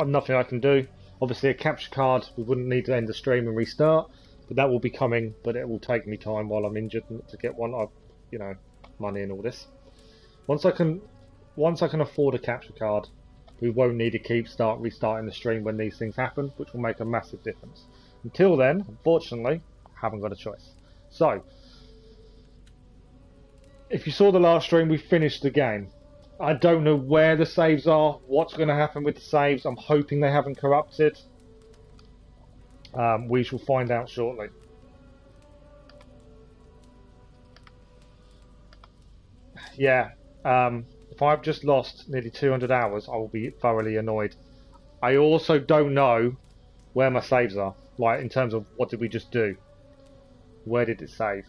nothing I can do. Obviously, a capture card, we wouldn't need to end the stream and restart, but that will be coming. But it will take me time while I'm injured to get one. You know, money and all this. Once I can afford a capture card, we won't need to start restarting the stream when these things happen, which will make a massive difference. Until then, unfortunately, I haven't got a choice. So, if you saw the last stream, we finished the game. I don't know where the saves are, what's going to happen with the saves. I'm hoping they haven't corrupted. We shall find out shortly. Yeah, if I've just lost nearly 200 hours, I will be thoroughly annoyed. I also don't know where my saves are, like in terms of what did we just do? Where did it save?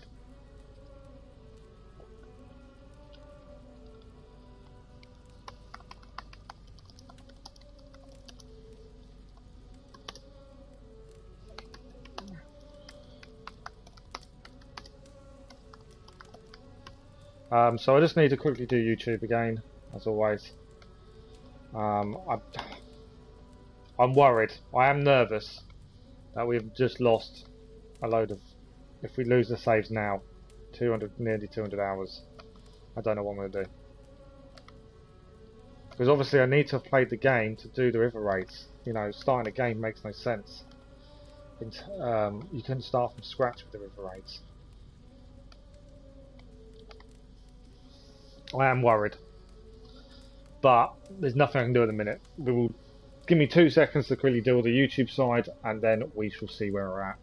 So I just need to quickly do YouTube again, as always. I'm worried. I am nervous that we've just lost a load of. If we lose the saves now, nearly 200 hours. I don't know what I'm going to do. Because obviously I need to have played the game to do the river raids. You know, starting a game makes no sense. You couldn't start from scratch with the river raids. I am worried. But there's nothing I can do at the minute. We will give me 2 seconds to quickly deal with the YouTube side, and then we shall see where we're at.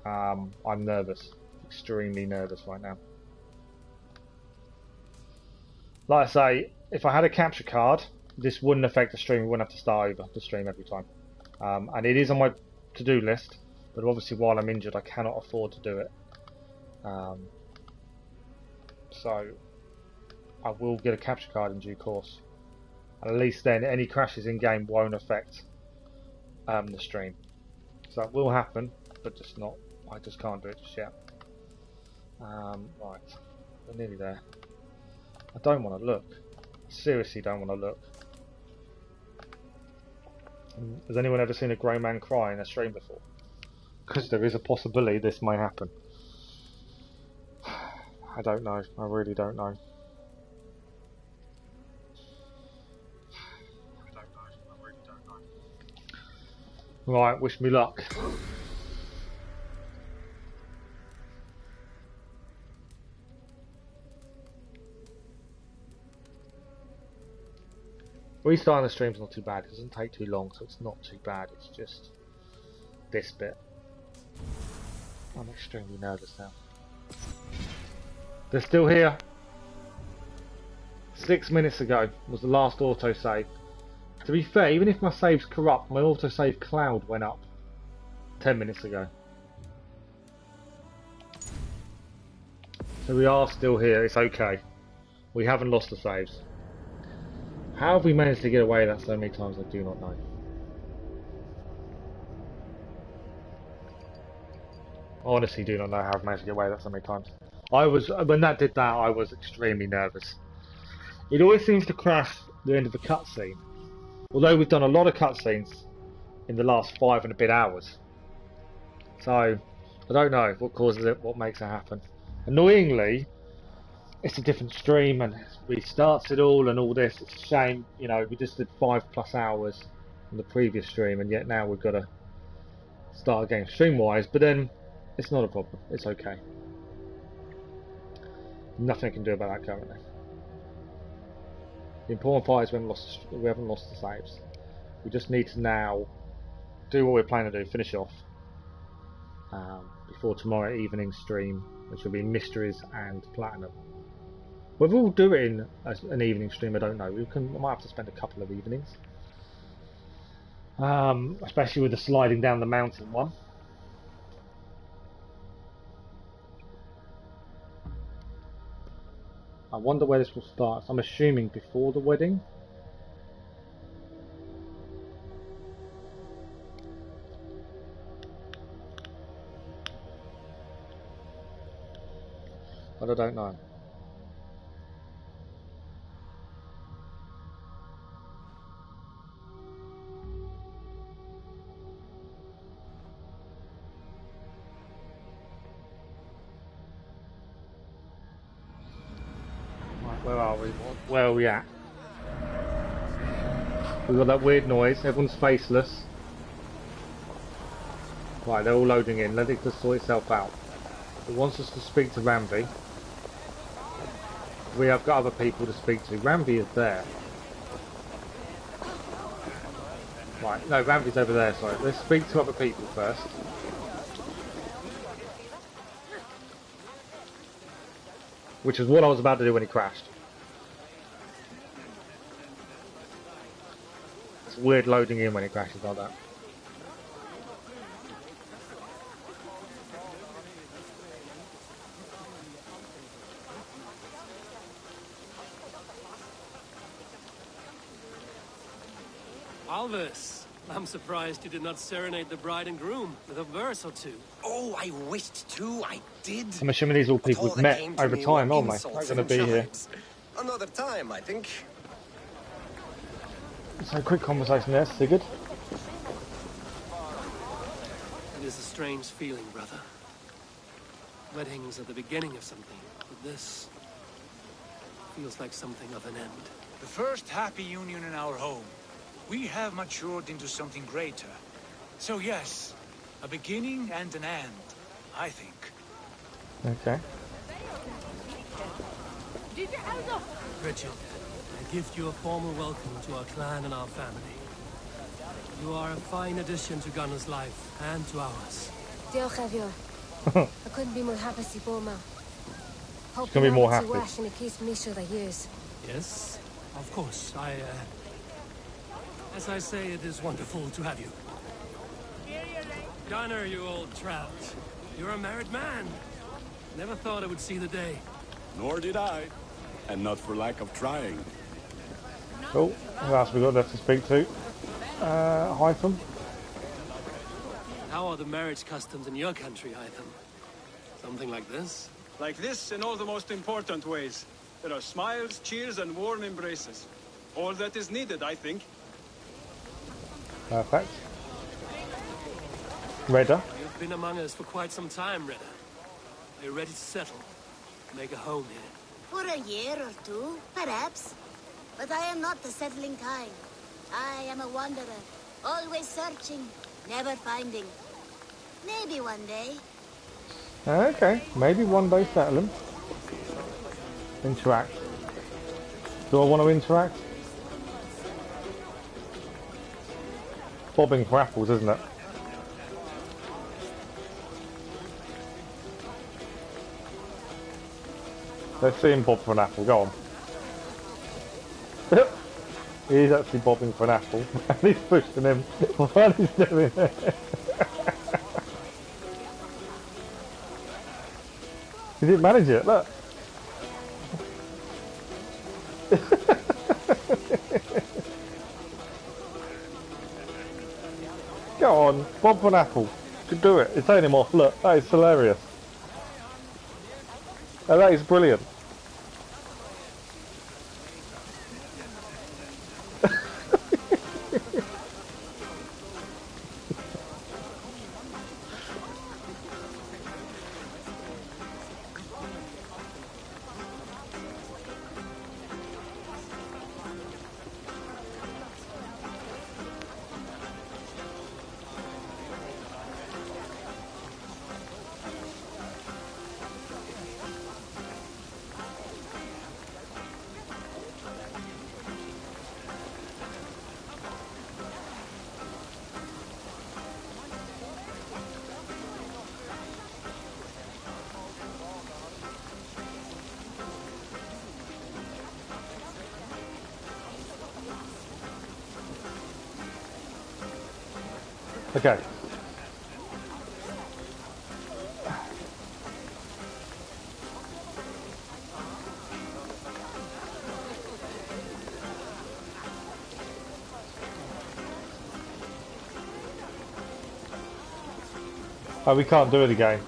I'm nervous. Extremely nervous right now. Like I say, if I had a capture card, this wouldn't affect the stream. We wouldn't have to start over the stream every time. And it is on my to-do list, but obviously while I'm injured I cannot afford to do it. So I will get a capture card in due course. And at least then any crashes in game won't affect the stream. So that will happen, but just not. I just can't do it just yet. Right, we're nearly there. I don't want to look. I seriously don't want to look. Has anyone ever seen a grey man cry in a stream before? Because there is a possibility this may happen. I don't know. I really don't know. I really don't know. Right, wish me luck. Restarting the stream's not too bad. It doesn't take too long, so it's not too bad. It's just this bit. I'm extremely nervous now. They're still here. 6 minutes ago was the last autosave. To be fair, even if my save's corrupt, my autosave cloud went up 10 minutes ago. So we are still here. It's okay. We haven't lost the saves. How have we managed to get away with that so many times? I do not know. I honestly do not know how I've managed to get away with that so many times. When that did that, I was extremely nervous. It always seems to crash the end of a cutscene. Although we've done a lot of cutscenes in the last 5 and a bit hours. So, I don't know what causes it, what makes it happen. Annoyingly, it's a different stream and restarts it all and all this. It's a shame, you know, we just did 5+ hours on the previous stream and yet now we've got to start again stream-wise, but then it's not a problem. It's okay. Nothing I can do about that currently. The important part is we haven't lost the saves. We just need to now do what we're planning to do, finish off before tomorrow evening stream, which will be Mysteries and Platinum. Whether we'll do it in an evening stream, I don't know. We might have to spend a couple of evenings, especially with the sliding down the mountain one. I wonder where this will start. I'm assuming before the wedding. But I don't know. Where are we? Where are we at? We've got that weird noise. Everyone's faceless. Right, they're all loading in. Let it just sort itself out. It wants us to speak to Rambi. We have got other people to speak to. Rambi is there. Right, no, Rambi's over there, sorry. Let's speak to other people first. Which is what I was about to do when he crashed. It's weird loading in when it crashes like that. Alvis, I'm surprised you did not serenade the bride and groom with a verse or two. Oh, I wished to, I did. I'm assuming these all people we've met over time, aren't they? They're going to be here. Another time, I think. So, quick conversation there, Sigurd. It is a strange feeling, brother. Weddings are the beginning of something, but this feels like something of an end. The first happy union in our home. We have matured into something greater. So yes, a beginning and an end, I think. Okay. Richard, I give you a formal welcome to our clan and our family. You are a fine addition to Gunnar's life and to ours. Diolch Javier. I couldn't be more happy to see Boma. Hope gonna be more happy. In a case Misha the years. Yes, of course. As I say, it is wonderful to have you. Gunnar, you old trout. You're a married man. Never thought I would see the day. Nor did I. And not for lack of trying. Cool. Who else we got left to speak to? Hytham. How are the marriage customs in your country, Hytham? Something like this? Like this in all the most important ways. There are smiles, cheers, and warm embraces. All that is needed, I think. Perfect. Redder. You've been among us for quite some time, Redder. Are you ready to settle? Make a home here? For a year or two, perhaps. But I am not the settling kind. I am a wanderer, always searching, never finding. Maybe one day. Okay, maybe one day settling. Interact. Do I want to interact? Bobbing for apples, isn't it? Let's see him bob for an apple, go on. He's actually bobbing for an apple, and he's pushing him while he's doing it. He didn't manage it, look. Go on, bob for an apple. You can do it. It's taking him off, look. That is hilarious. Oh, that is brilliant. Okay. Oh, we can't do it again.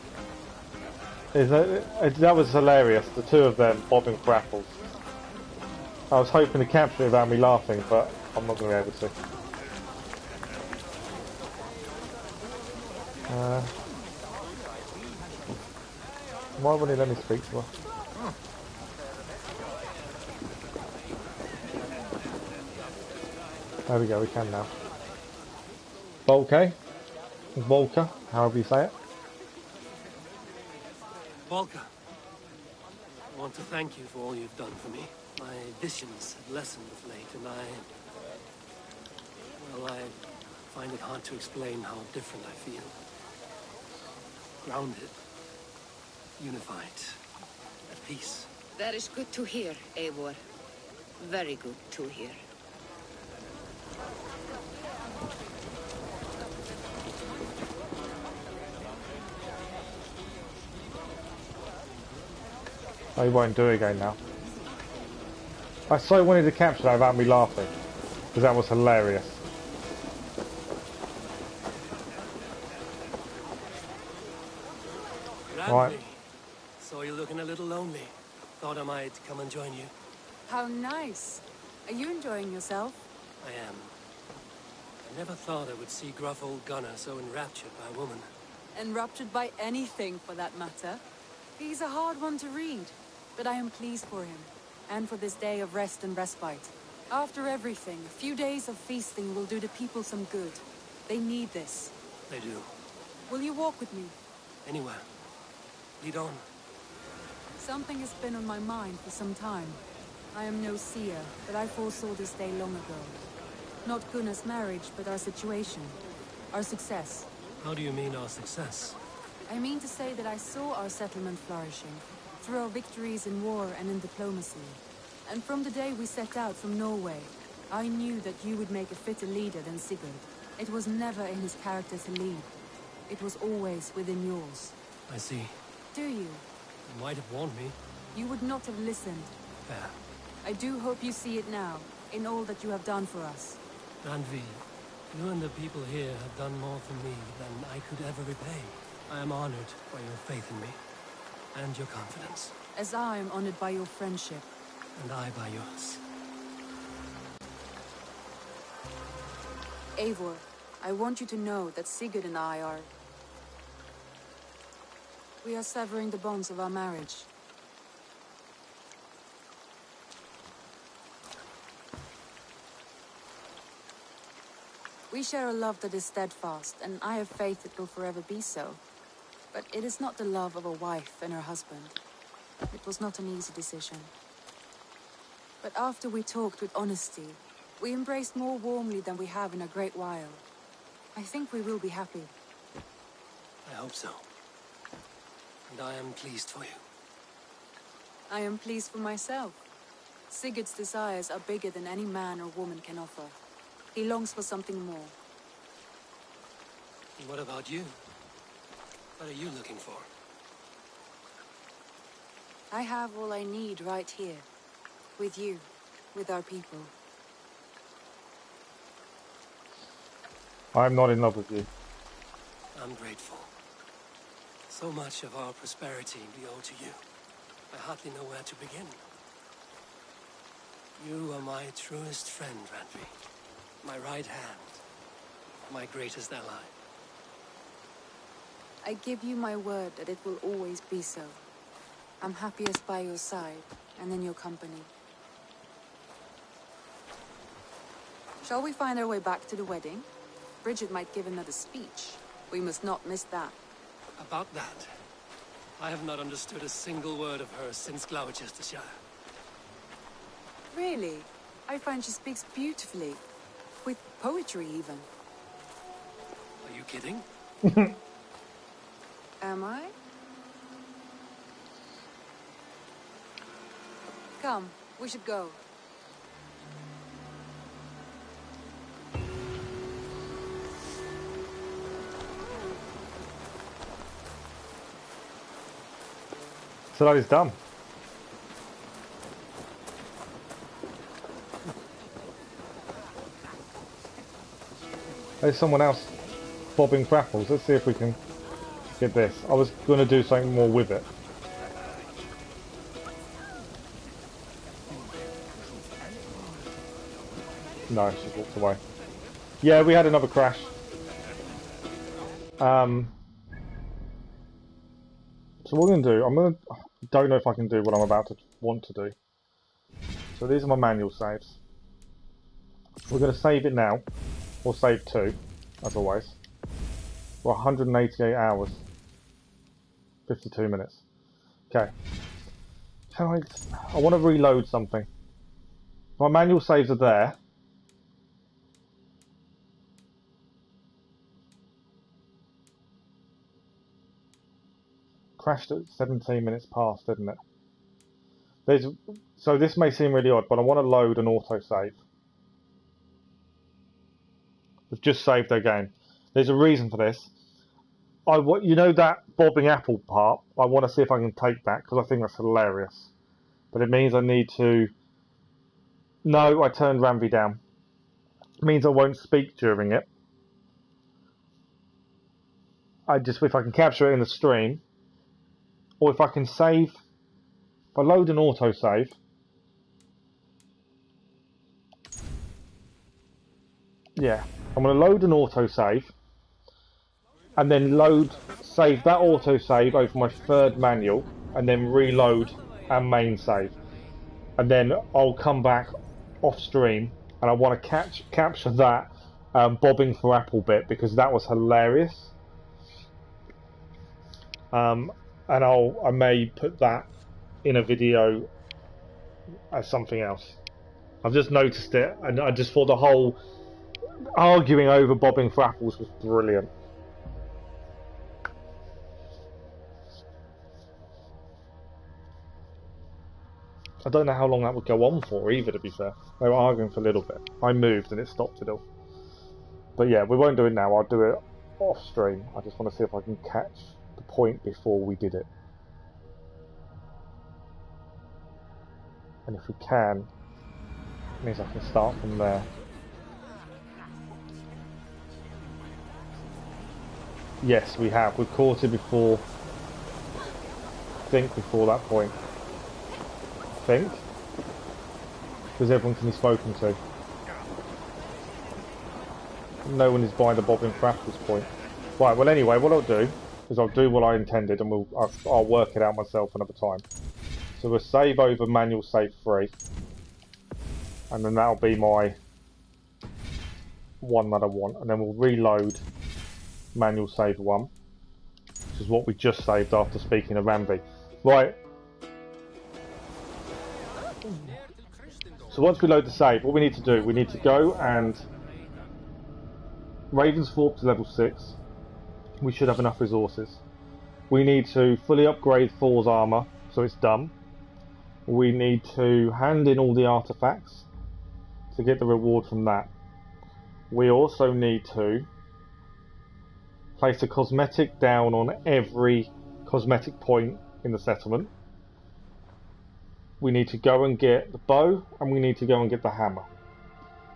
That was hilarious, the two of them bobbing for apples. I was hoping to capture it without me laughing, but I'm not going to be able to. Why wouldn't he let me speak to her? There we go, we can now. Volker, Volker, however you say it. Volker, I want to thank you for all you've done for me. My visions have lessened of late, and I find it hard to explain how different I feel. Grounded, unified, at peace. That is good to hear, Eivor. Very good to hear. Oh, you won't do it again now. I so wanted to capture that without me laughing, because that was hilarious. Right. So you're looking a little lonely. Thought I might come and join you. How nice. Are you enjoying yourself? I am. I never thought I would see gruff old Gunnar so enraptured by a woman. Enraptured by anything, for that matter. He's a hard one to read, but I am pleased for him, and for this day of rest and respite. After everything, a few days of feasting will do the people some good. They need this. They do. Will you walk with me? Anywhere. Lead on. Something has been on my mind for some time. I am no seer, but I foresaw this day long ago. Not Gunnar's marriage, but our situation. Our success. How do you mean our success? I mean to say that I saw our settlement flourishing, through our victories in war and in diplomacy. And from the day we set out from Norway, I knew that you would make a fitter leader than Sigurd. It was never in his character to lead. It was always within yours. I see. Do you? You might have warned me. You would not have listened. Fair. I do hope you see it now, in all that you have done for us. Randvi, you and the people here have done more for me than I could ever repay. I am honored by your faith in me, and your confidence. As I am honored by your friendship. And I by yours. Eivor, I want you to know that Sigurd and I are... We are severing the bonds of our marriage. We share a love that is steadfast, and I have faith it will forever be so. But it is not the love of a wife and her husband. It was not an easy decision. But after we talked with honesty, we embraced more warmly than we have in a great while. I think we will be happy. I hope so. And I am pleased for you. I am pleased for myself. Sigurd's desires are bigger than any man or woman can offer. He longs for something more. And what about you? What are you looking for? I have all I need right here. With you. With our people. I'm not in love with you. I'm grateful. So much of our prosperity we owe to you. I hardly know where to begin. You are my truest friend, Randvi. My right hand. My greatest ally. I give you my word that it will always be so. I'm happiest by your side, and in your company. Shall we find our way back to the wedding? Bridget might give another speech. We must not miss that. About that, I have not understood a single word of hers since Gloucestershire. Really? I find she speaks beautifully. With poetry, even. Are you kidding? Am I? Come, we should go. So that is done. There's someone else bobbing crapples. Let's see if we can get this. I was going to do something more with it. No, she walked away. Yeah, we had another crash. So what I'm going to do, don't know if I can do what I'm about to want to do. So these are my manual saves. We're going to save it now. Or save 2, as always. We're 188 hours. 52 minutes. Okay. I want to reload something. My manual saves are there. Crashed at 17 minutes past, didn't it? So this may seem really odd, but I want to load an autosave. We've just saved our game. There's a reason for this. You know that bobbing apple part? I want to see if I can take that, because I think that's hilarious. But it means I need to... No, I turned Ramvi down. It means I won't speak during it. If I can capture it in the stream, or if I can save... If I load an autosave... Yeah, I'm going to load an autosave, and then save that autosave over my third manual, and then reload our main save. And then I'll come back off stream, and I want to capture that bobbing for apple bit, because that was hilarious. And I may put that in a video as something else. I've just noticed it, and I just thought the whole arguing over bobbing for apples was brilliant. I don't know how long that would go on for either, to be fair. They were arguing for a little bit. I moved and it stopped it all. But yeah, we won't do it now. I'll do it off stream. I just want to see if I can catch the point before we did it. And if we can, it means I can start from there. Yes, we have. We've caught it before. I think before that point. I think. Because everyone can be spoken to. No one is buying the bobbing for apples point. Right, well anyway, what I'll do is I'll do what I intended, and I'll work it out myself another time. So we'll save over manual save 3. And then that'll be my one that I want. And then we'll reload manual save 1. Which is what we just saved after speaking to Ramvi. Right. So once we load the save, what we need to do, we need to go and Ravensthorpe to level 6. We should have enough resources. We need to fully upgrade Thor's armour, so it's done. We need to hand in all the artifacts to get the reward from that. We also need to place a cosmetic down on every cosmetic point in the settlement. We need to go and get the bow, and we need to go and get the hammer.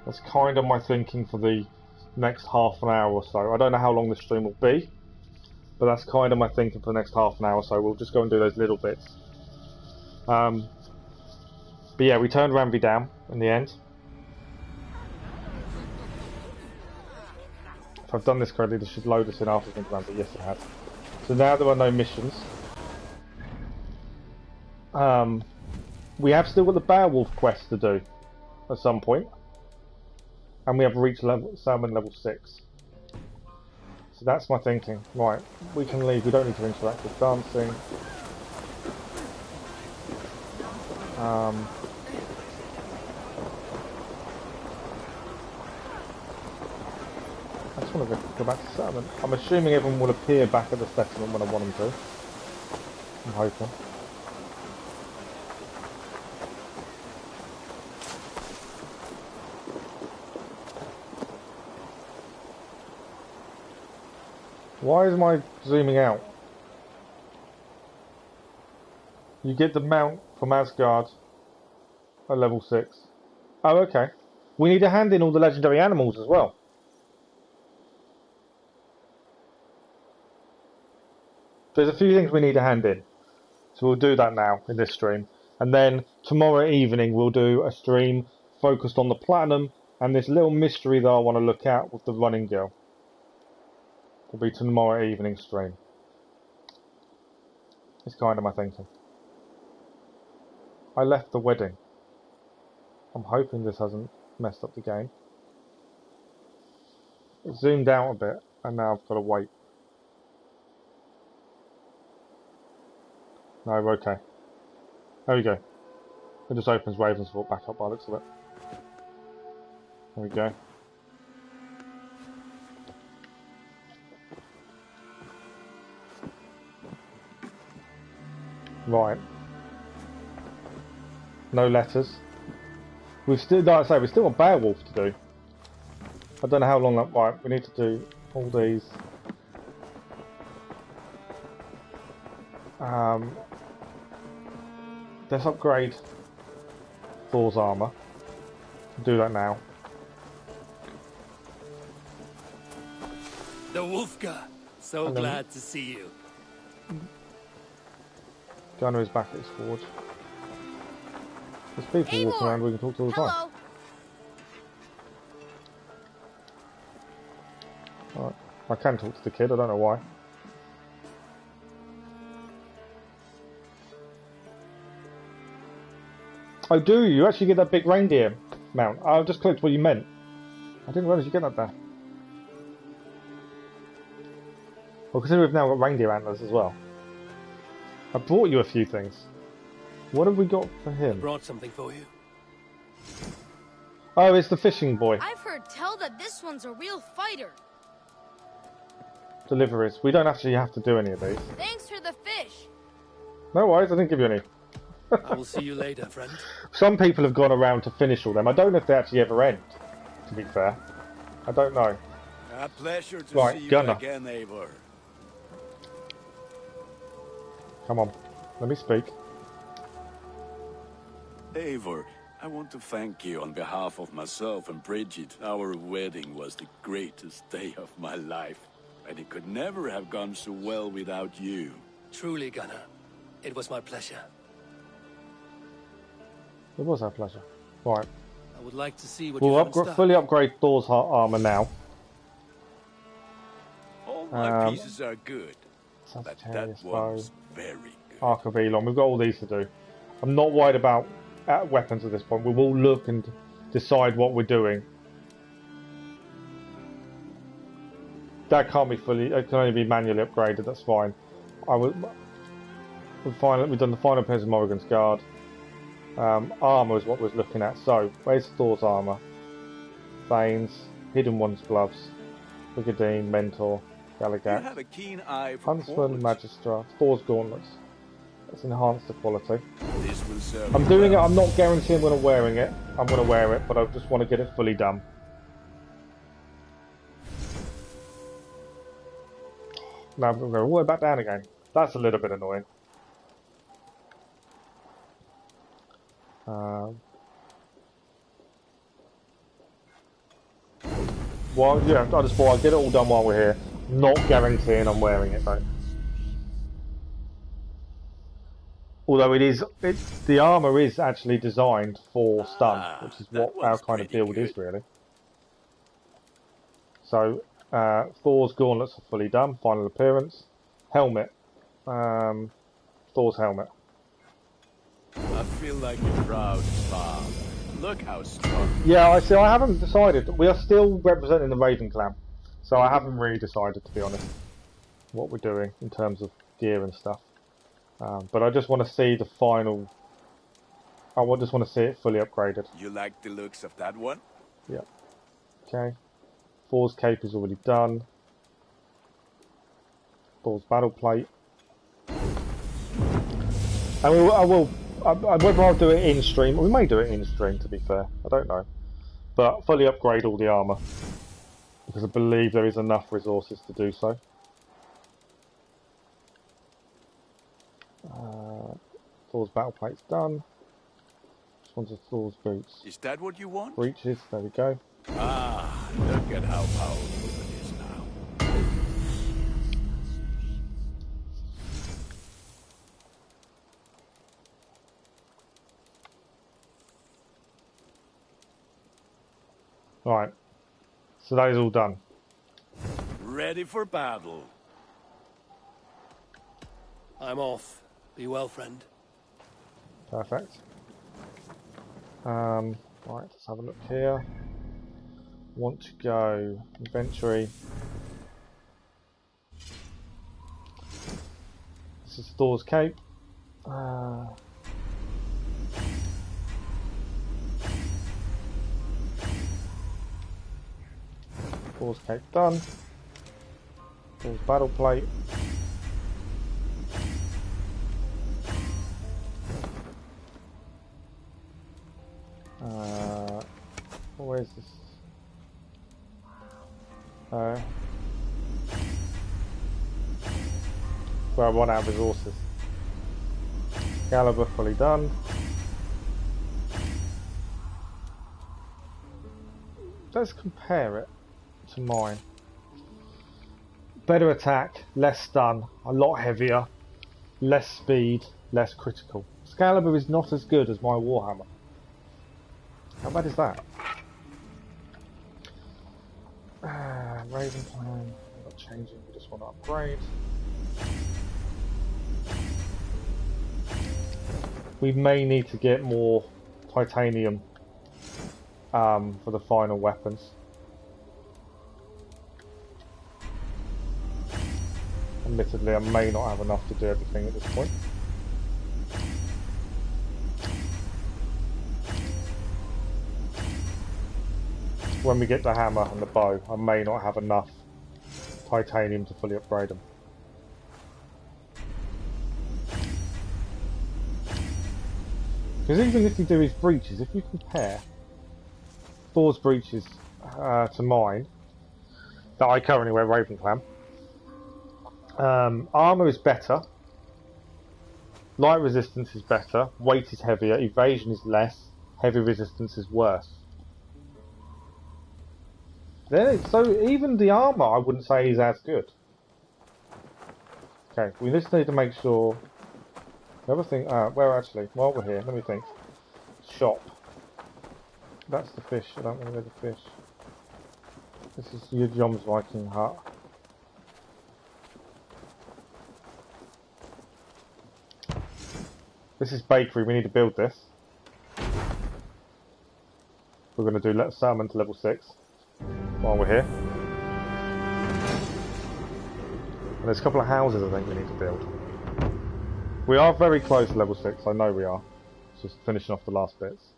That's kind of my thinking for the next half an hour or so. I don't know how long the stream will be, but that's kind of my thinking for the next half an hour or so. We'll just go and do those little bits. But yeah, we turned Ramvi down in the end. If I've done this correctly, this should load us in after Ramvi. Yes, it has. So now there are no missions. We have still got the Beowulf quest to do at some point. And we have reached Salmon level 6. So that's my thinking. Right, we can leave. We don't need to interact with dancing. I just want to go back to settlement. I'm assuming everyone will appear back at the settlement when I want them to. I'm hoping. Why is my zooming out? You get the mount from Asgard at level 6. Oh, okay. We need to hand in all the legendary animals as well. There's a few things we need to hand in. So we'll do that now in this stream. And then tomorrow evening we'll do a stream focused on the platinum and this little mystery that I want to look at with the running girl. Will be tomorrow evening stream. It's kind of my thinking. I left the wedding. I'm hoping this hasn't messed up the game. It zoomed out a bit, and now I've got to wait. No, we're okay. There we go. It just opens Ravensfort back up by the looks of it. There we go. Right. No letters. We've still, like I say, we've still got Beowulf to do. I don't know how long that. Right, we need to do all these. Let's upgrade Thor's armor. Do that now. The Wolfka. So glad to see you. Gunner is back at his forge. There's people walking around we can talk to all the time. Right. I can talk to the kid, I don't know why. Oh, do you actually get that big reindeer mount? I just clicked what you meant. I didn't realise you get that there. Well, consider we've now got reindeer antlers as well. I brought you a few things. What have we got for him? I brought something for you. Oh, it's the fishing boy. I've heard tell that this one's a real fighter. Deliveries. We don't actually have to do any of these. Thanks for the fish. No worries, I didn't give you any. I will see you later, friend. Some people have gone around to finish all them. I don't know if they actually ever end, to be fair. I don't know. A pleasure to see you again, Eivor. Come on, let me speak. Eivor, I want to thank you on behalf of myself and Bridget. Our wedding was the greatest day of my life, and it could never have gone so well without you. Truly, Gunnar. It was my pleasure. It was our pleasure. Right. I would like to see what we'll fully upgrade Thor's armor now. All my pieces are good, but that one's very good. Arc of Elon. We've got all these to do. I'm not worried about weapons at this point. We will look and decide what we're doing. That can't be fully. It can only be manually upgraded. That's fine. We've done the final appearance of Morrigan's Guard. Armour is what we're looking at. So, where's Thor's armour? Thanes, Hidden One's gloves, Brigadine, Mentor, Gallagher, Huntsman, Magistra, Thor's gauntlets. Let's enhance the quality. I'm doing it. I'm not guaranteeing when I'm wearing it. I'm going to wear it, but I just want to get it fully done. Now I'm going to go all the way back down again. That's a little bit annoying. Well, yeah, I just thought I'd get it all done while we're here. Not guaranteeing I'm wearing it though. Although the armour is actually designed for stun, which is what our kind of build is really. So, Thor's gauntlets are fully done, final appearance. Helmet. Thor's helmet. I feel like a proud father. Look how strong. Yeah, I see. I haven't decided. We are still representing the Raven clan, so I haven't really decided, to be honest, what we're doing in terms of gear and stuff. But I just want to see the final. I just want to see it fully upgraded. You like the looks of that one? Yeah. Okay. Thor's cape is already done. Thor's battle plate. Whether I'll do it in stream, we may do it in stream to be fair, I don't know. But fully upgrade all the armour, because I believe there is enough resources to do so. Thor's battle plate's done. This one's a Thor's boots. Is that what you want? Breeches, there we go. Ah, look at how powerful it is now. Right, so that is all done. Ready for battle. I'm off. Be well, friend. Perfect. Right, let's have a look here. Want to go inventory. This is Thor's cape. Thor's cape done. Thor's battle plate. Where's this? Well, I run out of resources. Caliber fully done. Let's compare it to mine. Better attack, less stun, a lot heavier, less speed, less critical. Excalibur is not as good as my Warhammer. How bad is that? Raven plan, not changing, we just want to upgrade. We may need to get more titanium for the final weapons. Admittedly, I may not have enough to do everything at this point. When we get the hammer and the bow, I may not have enough titanium to fully upgrade them. Because even if you do his breeches, if you compare Thor's breeches to mine, that I currently wear Ravenclam, armour is better, light resistance is better, weight is heavier, evasion is less, heavy resistance is worse. So even the armour I wouldn't say is as good. Okay, we just need to make sure. The other thing, well actually, while we're here, let me think. Shop. That's the fish, I don't want to go to the fish. This is your Jom's Viking hut. This is bakery, we need to build this. We're going to do salmon to level 6 while we're here. And there's a couple of houses I think we need to build. We are very close to level 6, I know we are. Just finishing off the last bits.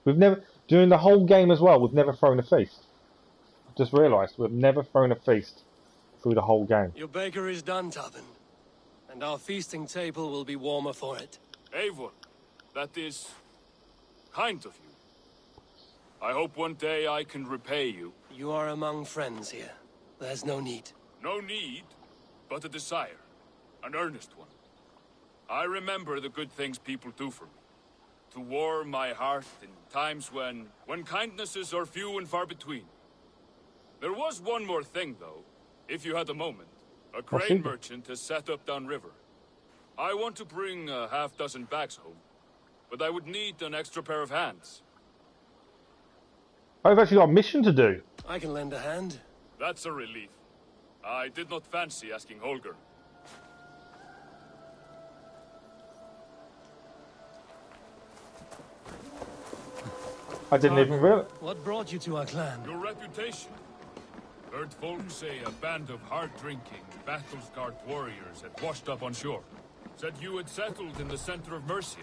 We've never, during the whole game as well, we've never thrown a feast. I've just realised, we've never thrown a feast through the whole game. Your bakery is done, Tobin. And our feasting table will be warmer for it. Eivor, that is kind of you. I hope one day I can repay you. You are among friends here. There's no need. No need, but a desire. An earnest one. I remember the good things people do for me. To warm my heart in times when kindnesses are few and far between. There was one more thing, though, if you had a moment. A grain merchant has set up downriver. I want to bring a half-dozen bags home, but I would need an extra pair of hands. I've actually got a mission to do. I can lend a hand. That's a relief. I did not fancy asking Holger. I didn't even realize. What brought you to our clan? Your reputation. Heard folks say a band of hard-drinking, battle-scarred warriors had washed up on shore. Said you had settled in the center of Mercia,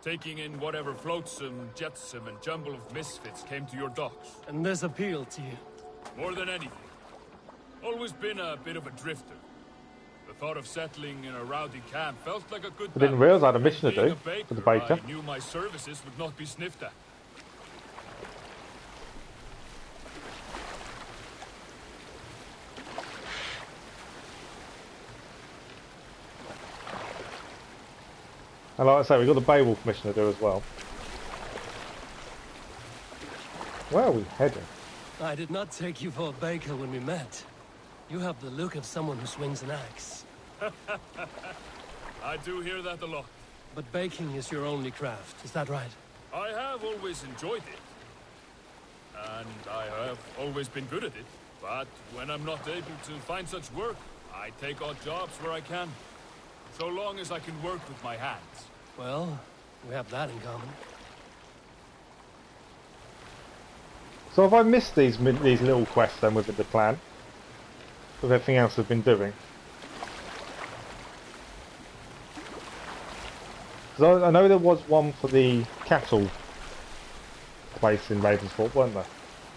taking in whatever flotsam, jetsam, and jumble of misfits came to your docks. And this appealed to you? More than anything. Always been a bit of a drifter. The thought of settling in a rowdy camp felt like a good I didn't realise I had a mission to do for the baker. I knew my services would not be sniffed at. And like I say, we've got the Beowulf mission to do as well. Where are we heading? I did not take you for a baker when we met. You have the look of someone who swings an axe. I do hear that a lot. But baking is your only craft, is that right? I have always enjoyed it. And I have always been good at it. But when I'm not able to find such work, I take odd jobs where I can. So long as I can work with my hands. Well, we have that in common. So have I missed these little quests then within the clan? With everything else I've been doing? Because I know there was one for the cattle place in Ravensfort, weren't there?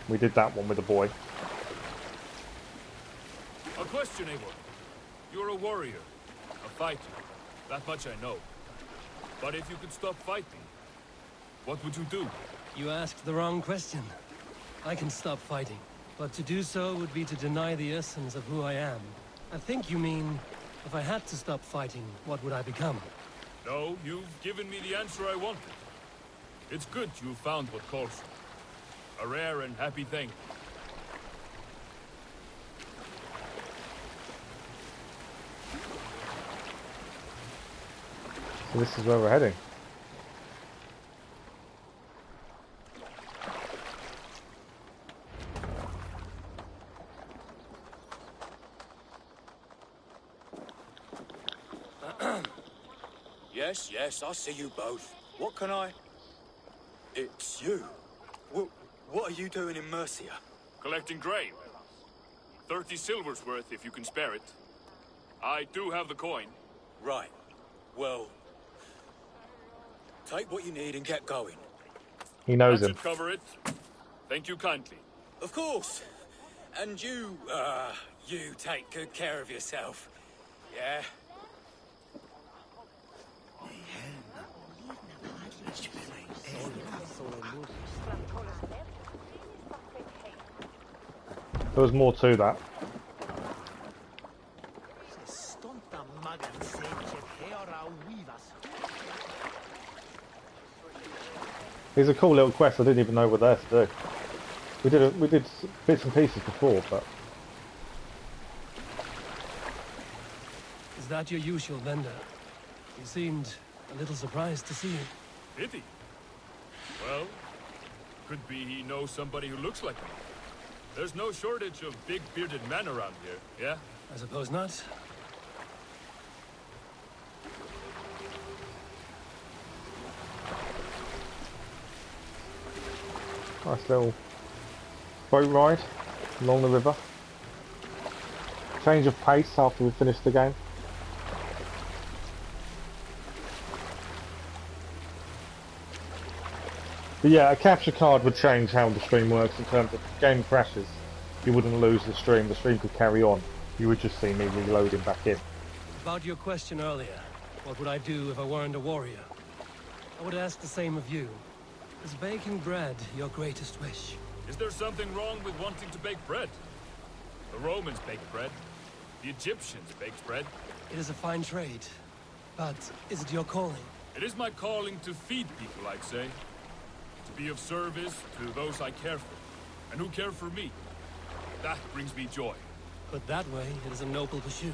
We did that one with the boy. A question, Eivor. You're a warrior, a fighter. That much I know. But if you could stop fighting, what would you do? You asked the wrong question. I can stop fighting, but to do so would be to deny the essence of who I am. I think you mean, if I had to stop fighting, what would I become? No, you've given me the answer I wanted. It's good you found what calls you. A rare and happy thing. So this is where we're heading. Yes, I see you both. What can I... It's you. What are you doing in Mercia? Collecting grain. 30 silver's worth if you can spare it. I do have the coin. Right. Well... take what you need and get going. He knows That him. should cover it. Thank you kindly. Of course. And you take good care of yourself. Yeah? There was more to that. These are cool little quests I didn't even know were there to do. We did bits and pieces before, but... Is that your usual vendor? He seemed a little surprised to see you. Did he? Well, could be he knows somebody who looks like me. There's no shortage of big bearded men around here, yeah? I suppose not. Nice little boat ride along the river. Change of pace after we finish the game. But yeah, a capture card would change how the stream works in terms of if the game crashes, you wouldn't lose the stream could carry on. You would just see me reloading back in. About your question earlier, what would I do if I weren't a warrior? I would ask the same of you. Is baking bread your greatest wish? Is there something wrong with wanting to bake bread? The Romans baked bread. The Egyptians baked bread. It is a fine trade. But is it your calling? It is my calling to feed people, I'd say. To be of service to those I care for, and who care for me. That brings me joy. But that way, it is a noble pursuit.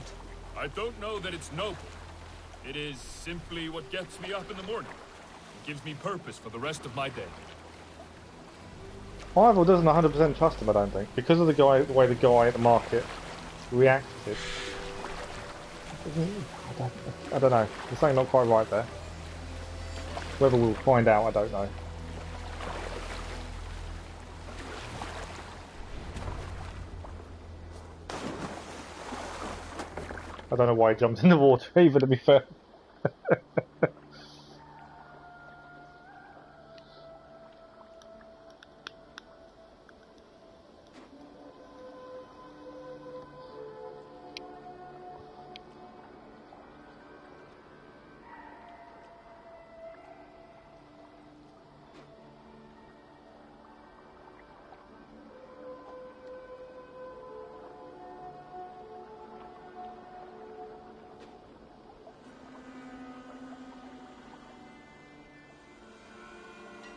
I don't know that it's noble. It is simply what gets me up in the morning. It gives me purpose for the rest of my day. Rival doesn't 100% trust him, I don't think, because of the way the guy at the market reacted. I don't know. There's something not quite right there. Whether we'll find out, I don't know. I don't know why he jumped in the water either, to be fair.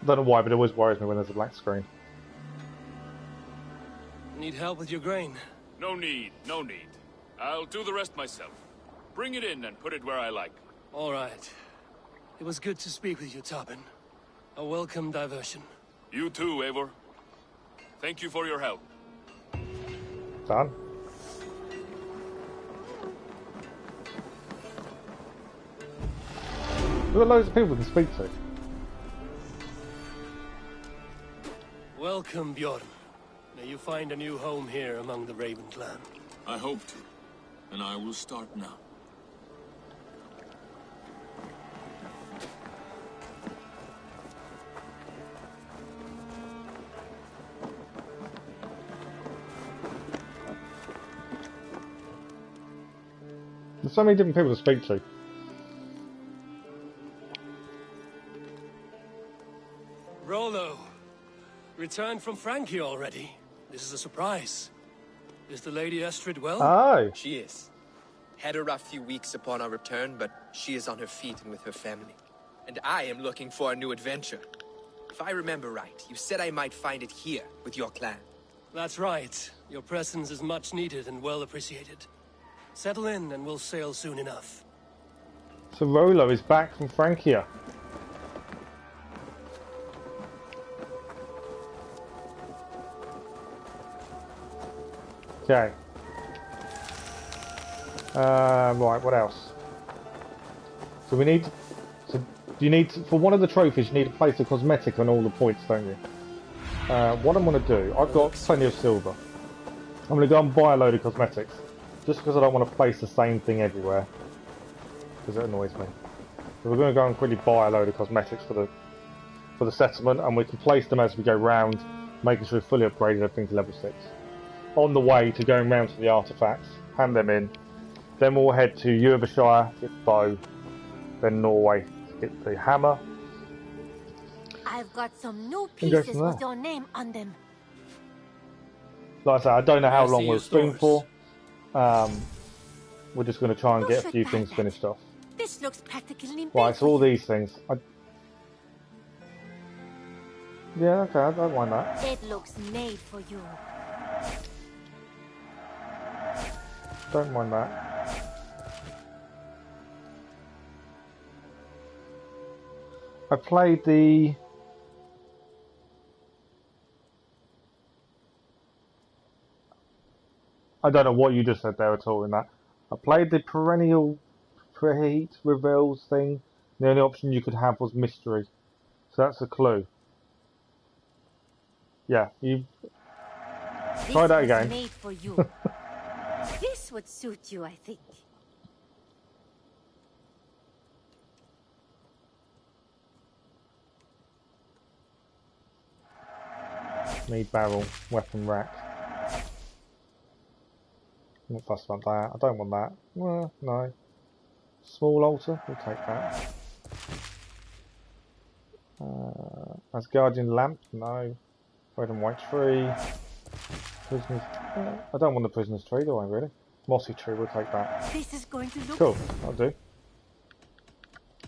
I don't know why, but it always worries me when there's a black screen. Need help with your grain? No need, no need. I'll do the rest myself. Bring it in and put it where I like. All right. It was good to speak with you, Tobin. A welcome diversion. You too, Eivor. Thank you for your help. Done. We've got loads of people we can speak to. Welcome, Bjorn. May you find a new home here among the Raven clan. I hope to, and I will start now. There's so many different people to speak to. Rollo, returned from Frankie already. This is a surprise. Is the Lady Estrid well? Oh. She is. Had a rough few weeks upon our return, but she is on her feet and with her family. And I am looking for a new adventure. If I remember right, you said I might find it here, with your clan. That's right. Your presence is much needed and well appreciated. Settle in and we'll sail soon enough. So Rollo is back from Francia. Okay. Right, what else? So we need to, you need to, for one of the trophies you need to place a cosmetic on all the points, don't you? What I'm going to do, I've got plenty of silver. I'm going to go and buy a load of cosmetics. Just because I don't want to place the same thing everywhere. Because it annoys me. So we're going to go and quickly buy a load of cosmetics for the settlement, and we can place them as we go round, making sure we're fully upgraded everything to level 6. On the way to going round to the artifacts, hand them in. Then we'll head to Yervashire, get the bow. Then Norway to get the hammer. I've got some new pieces with your name on them. Like I said, I don't know how long we'll stream for. We're just going to try and get a few things finished off. This looks practically right, so all these things. Yeah, okay, I don't mind that. It looks made for you. Don't mind that. I played the... I don't know what you just said there at all in that. I played the perennial preheat reveals thing. The only option you could have was mystery. So that's a clue. Yeah, you try that again. Made for you. This would suit you, I think. Need barrel, weapon rack. I'm not fussed about that. I don't want that. Well, no. Small altar, we'll take that. Asgardian lamp, no. Red and white tree. Prisoners. I don't want the prisoner's tree, do I really? Mossy tree, we'll take that. This is going to look cool. That'll do.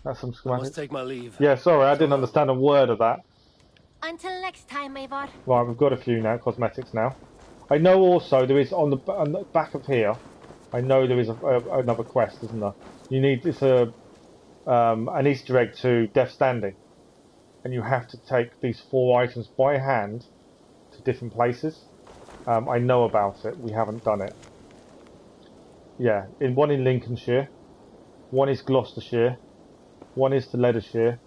That's some schematics. I must take my leave. Yeah, sorry, I didn't understand a word of that. Until next time, Eivor. Right, we've got a few now, cosmetics now. I know also there is on the back of here. I know there is another quest, isn't there? You need an Easter egg to Death Standing, and you have to take these 4 items by hand to different places. I know about it. We haven't done it. Yeah, one in Lincolnshire, one is Gloucestershire, one is to Leicestershire,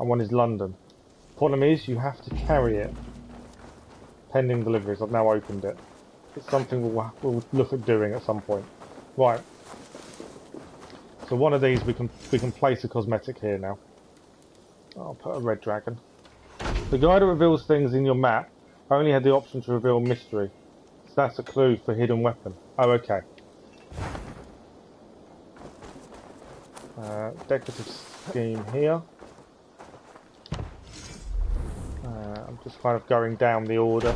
and one is London. Problem is, you have to carry it. Pending deliveries. I've now opened it. It's something we'll look at doing at some point. Right. So one of these we can place a cosmetic here now. I'll put a red dragon. The guy that reveals things in your map only had the option to reveal mystery. So that's a clue for hidden weapon. Oh, okay. Decorative scheme here. I'm just kind of going down the order.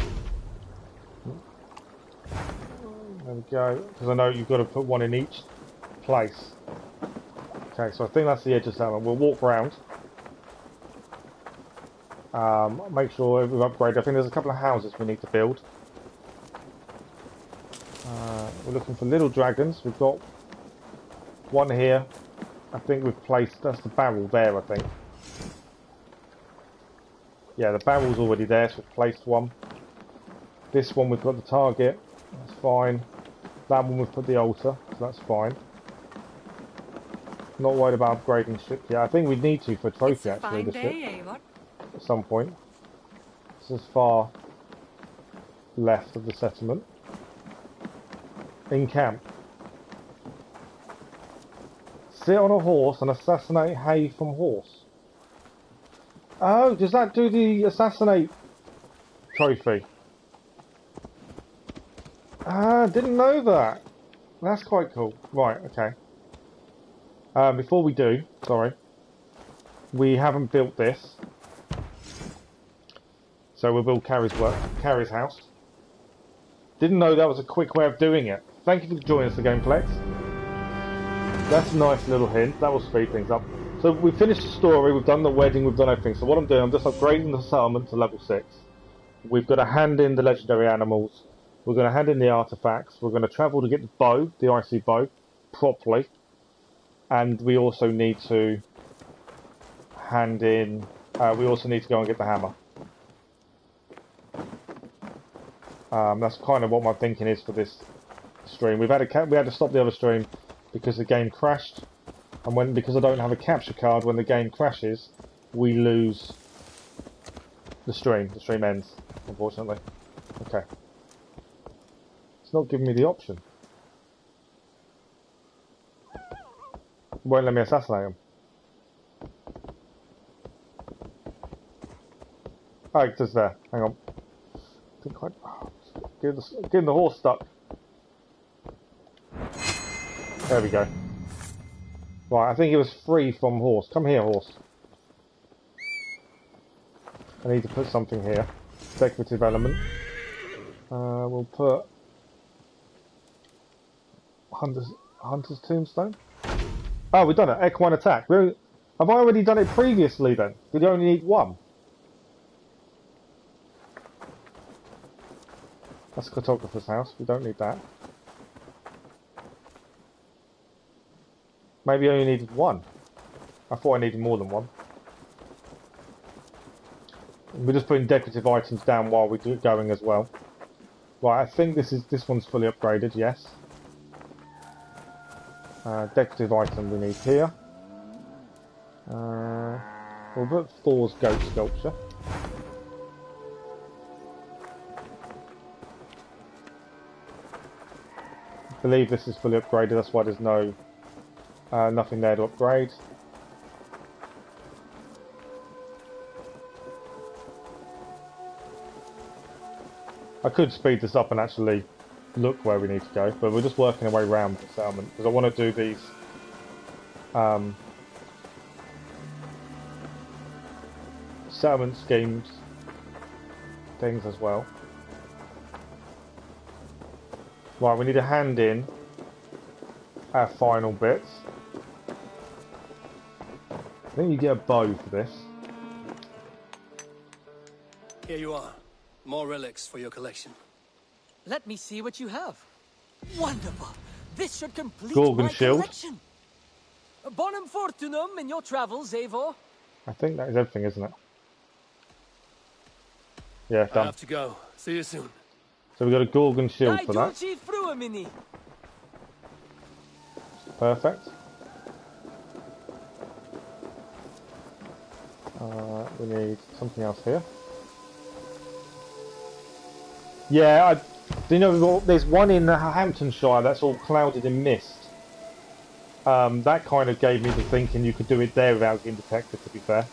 There we go. Because I know you've got to put one in each place. Okay, so I think that's the edge of settlement. We'll walk around. Make sure we've upgraded. I think there's a couple of houses we need to build. We're looking for little dragons. We've got one here. I think we've placed, that's the barrel there, I think. Yeah, the barrel's already there, so we've placed one. This one we've got the target, that's fine. That one we've put the altar, so that's fine. Not worried about upgrading ship yet. I think we need to for a trophy actually, the ship. At some point. This is far left of the settlement. In camp. Sit on a horse and assassinate hay from horse. Oh, does that do the assassinate trophy? Ah, didn't know that. That's quite cool. Right, okay. Before we do, sorry, we haven't built this. So we'll build Carrie's house. Didn't know that was a quick way of doing it. Thank you for joining us, the Gameplex. That's a nice little hint. That will speed things up. So we've finished the story, we've done the wedding, we've done everything. So what I'm doing, I'm just upgrading the settlement to level 6. We've got to hand in the legendary animals. We're going to hand in the artifacts. We're going to travel to get the bow, the icy bow, properly. And we also need to hand in... we also need to go and get the hammer. That's kind of what my thinking is for this stream. We had to stop the other stream because the game crashed. And because I don't have a capture card, when the game crashes, we lose the stream. The stream ends, unfortunately. Okay. It's not giving me the option. It won't let me assassinate him. Oh, it's just there. Hang on. Didn't quite... Getting the horse stuck. There we go. Right, I think it was free from horse. Come here, horse. I need to put something here. Decorative element. We'll put... Hunter's tombstone. Oh, we've done it. Equine attack. Have I already done it previously then? Did you only need one? That's a cartographer's house. We don't need that. Maybe I only needed one. I thought I needed more than one. We're just putting decorative items down while we're going as well. Right, I think this one's fully upgraded, yes. Decorative item we need here. We'll put Thor's goat sculpture. I believe this is fully upgraded, that's why there's nothing there to upgrade. I could speed this up and actually look where we need to go, but we're just working our way around the settlement because I want to do these settlement schemes things as well. Right, we need to hand in our final bits. I think you get a bow for this. Here you are. More relics for your collection. Let me see what you have. Wonderful. This should complete Gorgon my shield. collection. Bonum fortunum in your travels, Eivor. I think that is everything, isn't it? Yeah, I done. have to go. See you soon. So we've got a Gorgon shield for that. Perfect. We need something else here. Yeah, do you know there's one in Hamptonshire that's all clouded in mist. That kind of gave me the thinking you could do it there without getting detected, to be fair.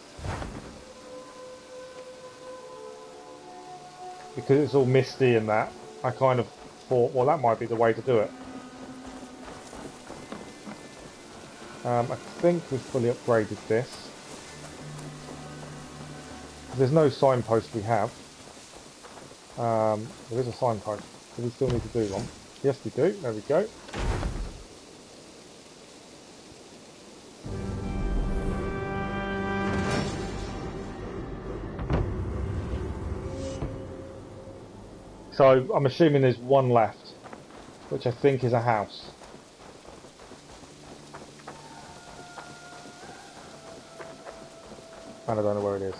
Because it's all misty and that, I kind of thought, well, that might be the way to do it. I think we've fully upgraded this. There's no signpost we have. There is a signpost. Do we still need to do one? Yes, we do. There we go. So I'm assuming there's one left, which I think is a house. And I don't know where it is.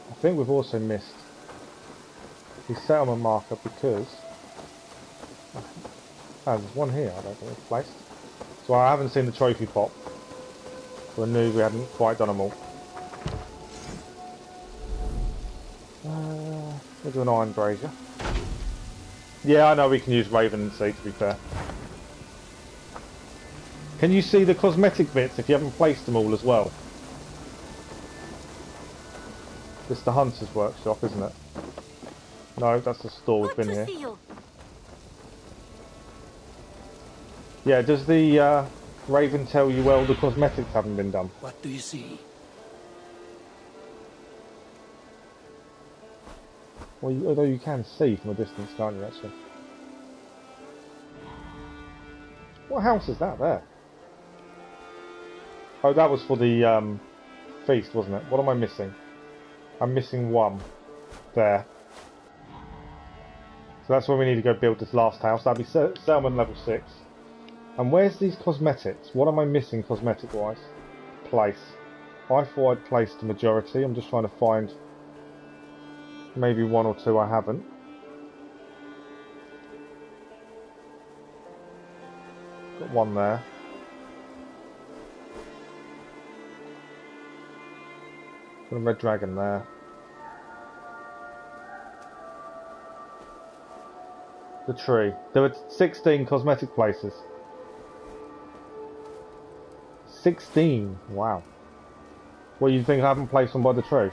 I think we've also missed the settlement marker because there's one here I don't think it's placed. So I haven't seen the trophy pop. So I knew we hadn't quite done them all. We'll do an iron brazier. Yeah, I know we can use Raven and Sea, to be fair. Can you see the cosmetic bits if you haven't placed them all as well? It's the Hunter's Workshop, isn't it? No, that's the store we've been here. Yeah, does the Raven tell you well the cosmetics haven't been done? What do you see? Well, although you can see from a distance, can't you, actually? What house is that there? Oh, that was for the feast, wasn't it? What am I missing? I'm missing one. There. So that's where we need to go build this last house. That'll be settlement level 6. And where's these cosmetics? What am I missing cosmetic-wise? Place. I thought I'd placed the majority. I'm just trying to find maybe one or two I haven't. Got one there. Got a red dragon there. The tree. There were 16 cosmetic places. 16? Wow. What, you think I haven't placed one by the tree?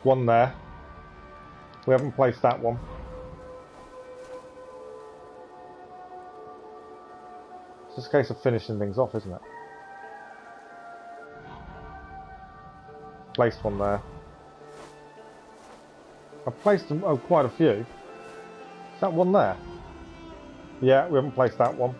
One there. We haven't placed that one. It's just a case of finishing things off, isn't it? Placed one there. I've placed them, oh, quite a few. Is that one there? Yeah, we haven't placed that one.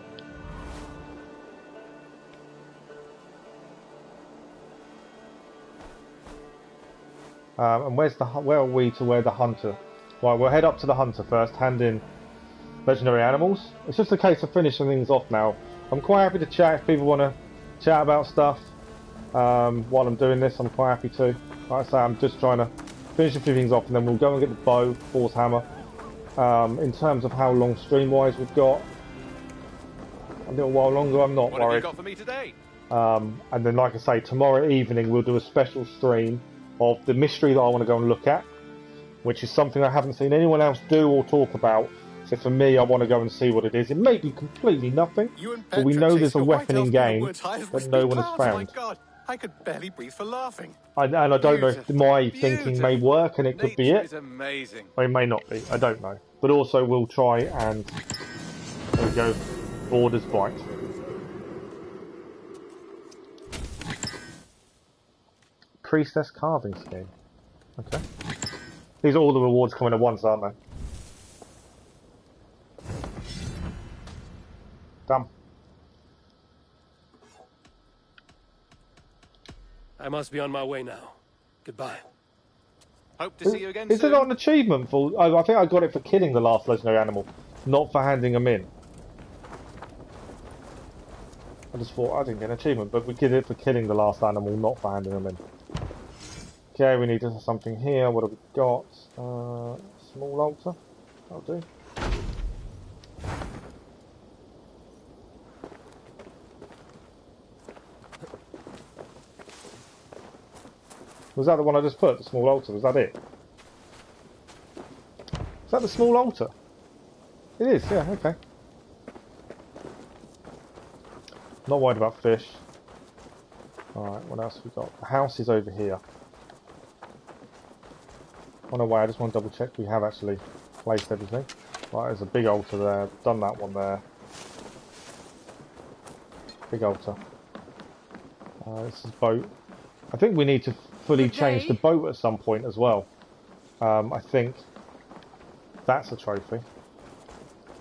And where are we to where the hunter? Right, we'll head up to the hunter first, hand in legendary animals. It's just a case of finishing things off now. I'm quite happy to chat if people want to chat about stuff while I'm doing this. I'm quite happy to. Like I say, I'm just trying to finish a few things off and then we'll go and get the bow, Force Hammer. In terms of how long stream-wise we've got, a little while longer, I'm not worried. What have you got for me today? And then, like I say, tomorrow evening we'll do a special stream of the mystery that I want to go and look at, which is something I haven't seen anyone else do or talk about. So for me, I want to go and see what it is. It may be completely nothing, but we know there's a weapon in game that no one has found. Oh my God, I could barely breathe for laughing. And I don't know if my thinking may work, and it could be it. Is amazing. Or it may not be. I don't know. But also, we'll try and there we go. Borders bite. Priestess carving scheme. Okay. These are all the rewards coming at once, aren't they? Done. I must be on my way now. Goodbye. Hope to see you again soon. Is it not an achievement for... Oh, I think I got it for killing the last legendary animal, not for handing them in. I just thought I didn't get an achievement, but we did it for killing the last animal, not for handing them in. Okay, we need something here. What have we got? Small altar. That'll do. Was that the one I just put? The small altar? Was that it? Is that the small altar? It is, yeah, okay. Not worried about fish. Alright, what else have we got? The house is over here. On our way, I just want to double check we have actually placed everything. Right, there's a big altar there. Done that one there. Big altar. This is boat. I think we need to fully change the boat at some point as well. I think that's a trophy.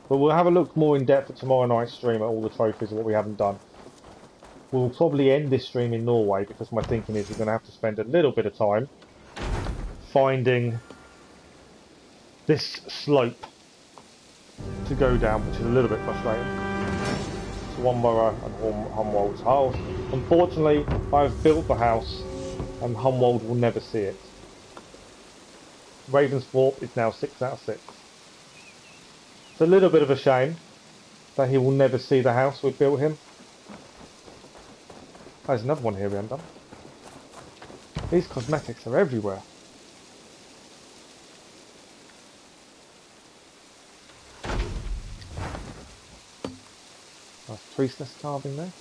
But we'll have a look more in depth at tomorrow night's stream at all the trophies and what we haven't done. We'll probably end this stream in Norway because my thinking is we're going to have to spend a little bit of time finding this slope to go down, which is a little bit frustrating. It's Womburrow and Humwold's house. Unfortunately, I've built the house and Humwold will never see it. Ravensthorpe is now 6 out of 6. It's a little bit of a shame that he will never see the house we've built him. There's another one here we haven't done. These cosmetics are everywhere. Nice priestess carving there.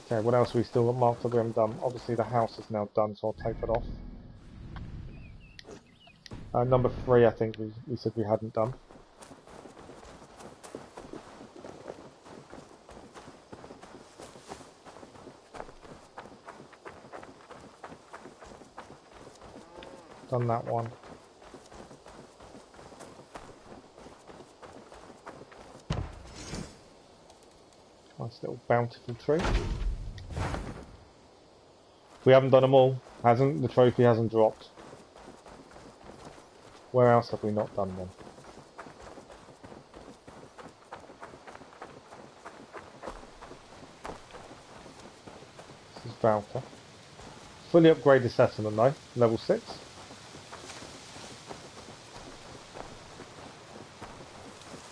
Okay, what else have we still got marked that we haven't done? Obviously the house is now done, so I'll take that off. Number 3, I think we said we hadn't done. Done that one. Nice little bountiful tree. We haven't done them all. The trophy hasn't dropped. Where else have we not done one? This is Valka. Fully upgraded settlement though, level 6.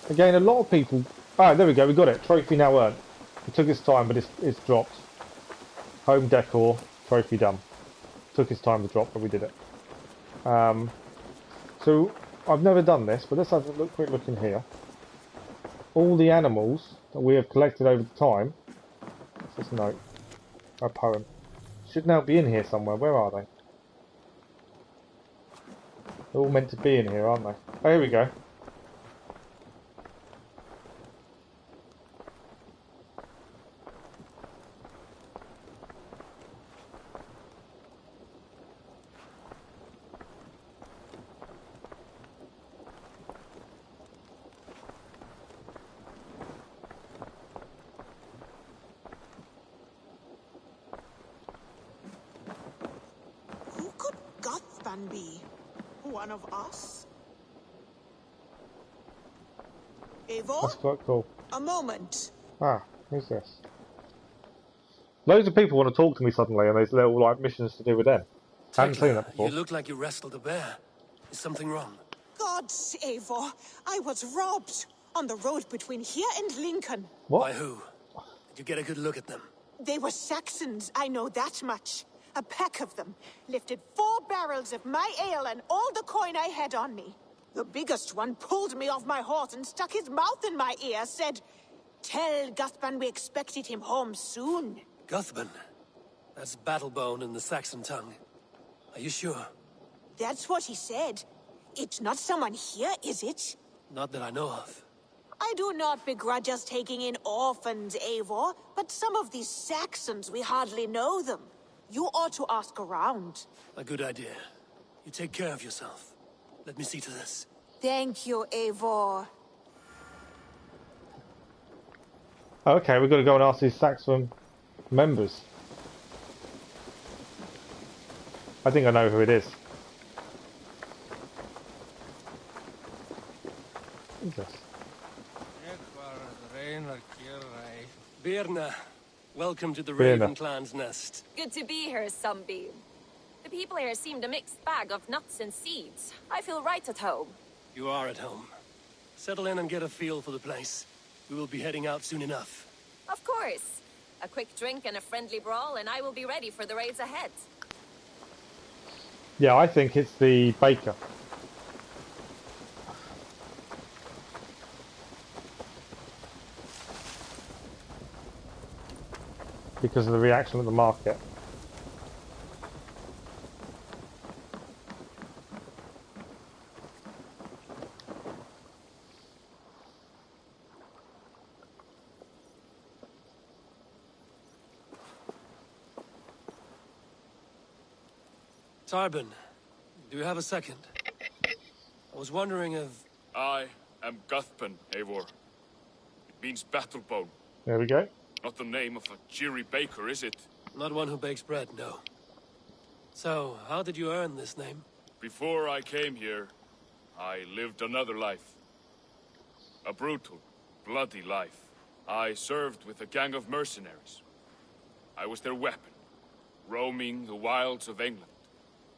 Again, a lot of people... Ah, there we go, we got it. Trophy now earned. It took its time, but it's dropped. Home decor, trophy done. Took its time to drop, but we did it. So, I've never done this, but let's have a quick look in here. All the animals that we have collected over the time... What's this note? A poem. Should now be in here somewhere. Where are they? They're all meant to be in here, aren't they? Oh, here we go. Be one of us? Eivor? That's quite cool. A moment. Ah, who's this? Loads of people want to talk to me suddenly, and there's little like missions to do with them. I haven't seen that before. You look like you wrestled a bear. Is something wrong? Gods, Eivor, I was robbed on the road between here and Lincoln. What? By who? Did you get a good look at them? They were Saxons, I know that much. A pack of them lifted 4 barrels of my ale and all the coin I had on me. The biggest one pulled me off my horse and stuck his mouth in my ear, said, "Tell Guthban we expected him home soon." Guthban? That's Battlebone in the Saxon tongue. Are you sure? That's what he said. It's not someone here, is it? Not that I know of. I do not begrudge us taking in orphans, Eivor, but some of these Saxons, we hardly know them. You ought to ask around. A good idea. You take care of yourself. Let me see to this. Thank you, Eivor. Okay, we've got to go and ask these Saxon members. I think I know who it is. Who's this? Birna, welcome to the Birna. Raven Clan's nest. Good to be here, Sunbeam. The people here seemed a mixed bag of nuts and seeds. I feel right at home. You are at home. Settle in and get a feel for the place. We will be heading out soon enough. Of course. A quick drink and a friendly brawl, and I will be ready for the raids ahead. Yeah, I think it's the baker. Because of the reaction at the market. Tarbin, do you have a second? I was wondering if... I am Guthban, Eivor. It means battlebone. There we go. Not the name of a cheery baker, is it? Not one who bakes bread, no. So, how did you earn this name? Before I came here, I lived another life. A brutal, bloody life. I served with a gang of mercenaries. I was their weapon, roaming the wilds of England.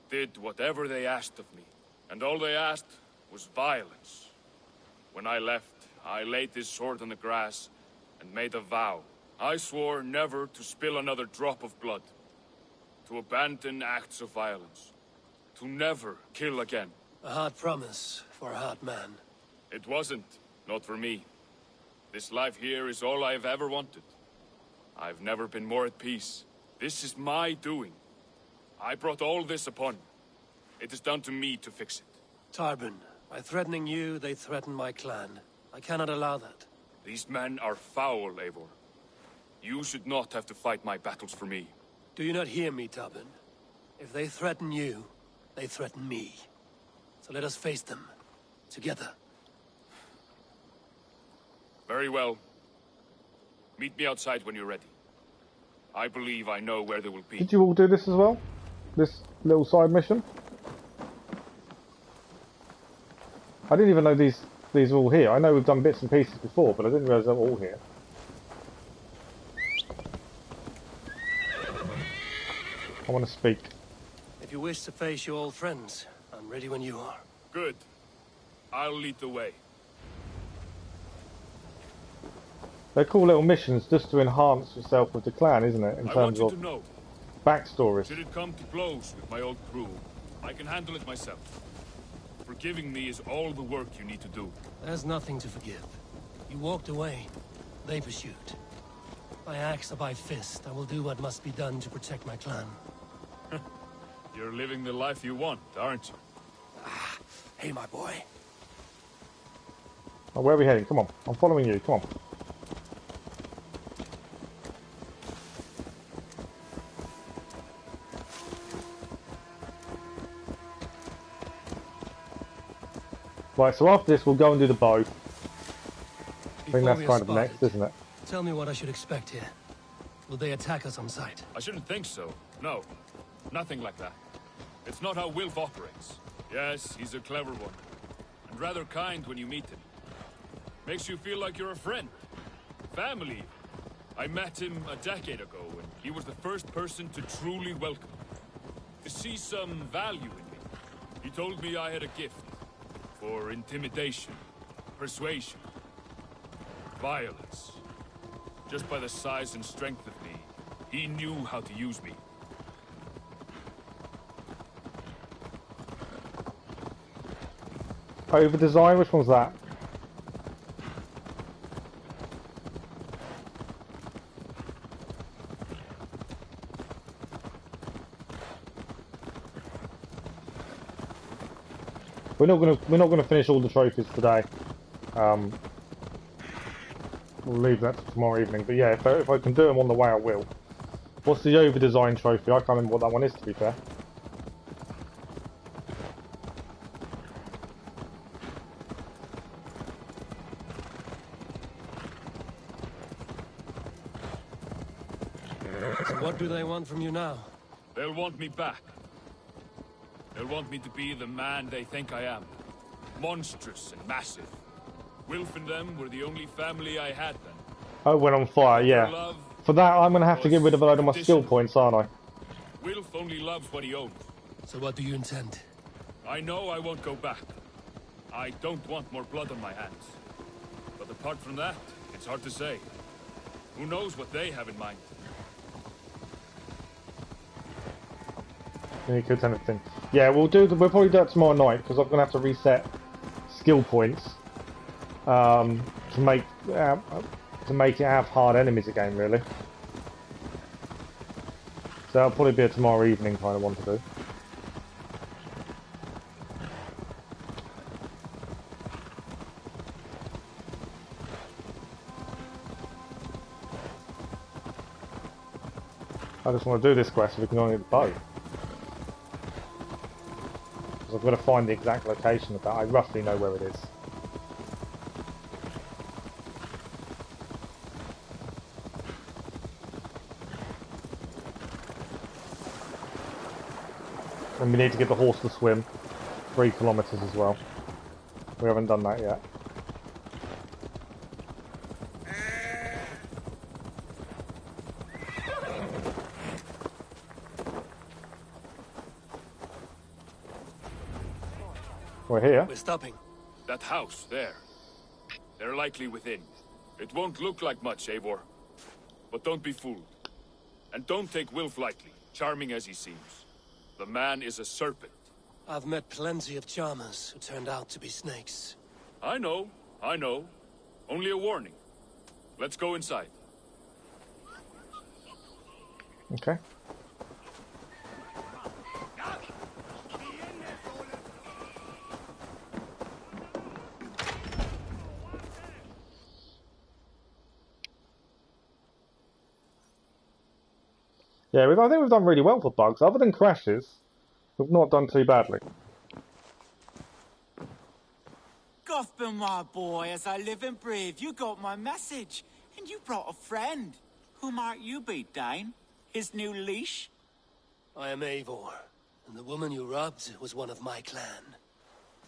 Did whatever they asked of me, and all they asked was violence. When I left, I laid this sword on the grass and made a vow. I swore never to spill another drop of blood. To abandon acts of violence. To never kill again. A hard promise for a hard man. It wasn't. Not for me. This life here is all I've ever wanted. I've never been more at peace. This is my doing. I brought all this upon me. It is down to me to fix it. Tarbin, by threatening you, they threaten my clan. I cannot allow that. These men are foul, Eivor. You should not have to fight my battles for me. Do you not hear me, Tarbin? If they threaten you, they threaten me. So let us face them. Together. Very well. Meet me outside when you're ready. I believe I know where they will be. Did you all do this as well? This little side mission? I didn't even know these are all here. I know we've done bits and pieces before, but I didn't realise they were all here. I want to speak. If you wish to face your old friends, I'm ready when you are. Good. I'll lead the way. They're cool little missions just to enhance yourself with the clan, isn't it? In terms of backstories. Should it come to blows with my old crew, I can handle it myself. Forgiving me is all the work you need to do. There's nothing to forgive. You walked away. They pursued. By axe or by fist, I will do what must be done to protect my clan. You're living the life you want, aren't you? Hey, my boy. Oh, where are we heading? Come on. I'm following you. Come on. Right, so after this we'll go and do the bow. I think that's kind of next, isn't it? Tell me what I should expect here. Will they attack us on sight? I shouldn't think so. No. Nothing like that. It's not how Wilf operates. Yes, he's a clever one. And rather kind when you meet him. Makes you feel like you're a friend. Family. I met him a decade ago, and he was the first person to truly welcome me. To see some value in me. He told me I had a gift. For intimidation. Persuasion. Violence. Just by the size and strength of me, he knew how to use me. Over design, which one's that? We're not gonna finish all the trophies today. We'll leave that to tomorrow evening. But yeah, if I can do them on the way, I will. What's the over design trophy? I can't remember what that one is, to be fair. So what do they want from you now? They'll want me back. They'll want me to be the man they think I am. Monstrous and massive. Wilf and them were the only family I had then. I went on fire, yeah. For that, I'm going to have to get rid of a load of my skill points, aren't I? Wilf only loves what he owns. So what do you intend? I know I won't go back. I don't want more blood on my hands. But apart from that, it's hard to say. Who knows what they have in mind? Any good anything? Yeah, we'll probably do that tomorrow night because I'm going to have to reset skill points to make it have hard enemies again, really. So that'll probably be a tomorrow evening kind of one to do. I just want to do this quest so we can only get the bow. Because I've got to find the exact location of that. I roughly know where it is. And we need to get the horse to swim 3 kilometers as well. We haven't done that yet. We're here. We're stopping. That house, there. They're likely within. It won't look like much, Eivor. But don't be fooled. And don't take Wilf lightly. charming as he seems. The man is a serpent. I've met plenty of charmers who turned out to be snakes. I know. Only a warning. Let's go inside. Okay. Yeah, I think we've done really well for bugs. Other than crashes, we've not done too badly. Gotham, my boy, as I live and breathe, you got my message. And you brought a friend. Who might you be, Dane? His new leash? I am Eivor, and the woman you robbed was one of my clan.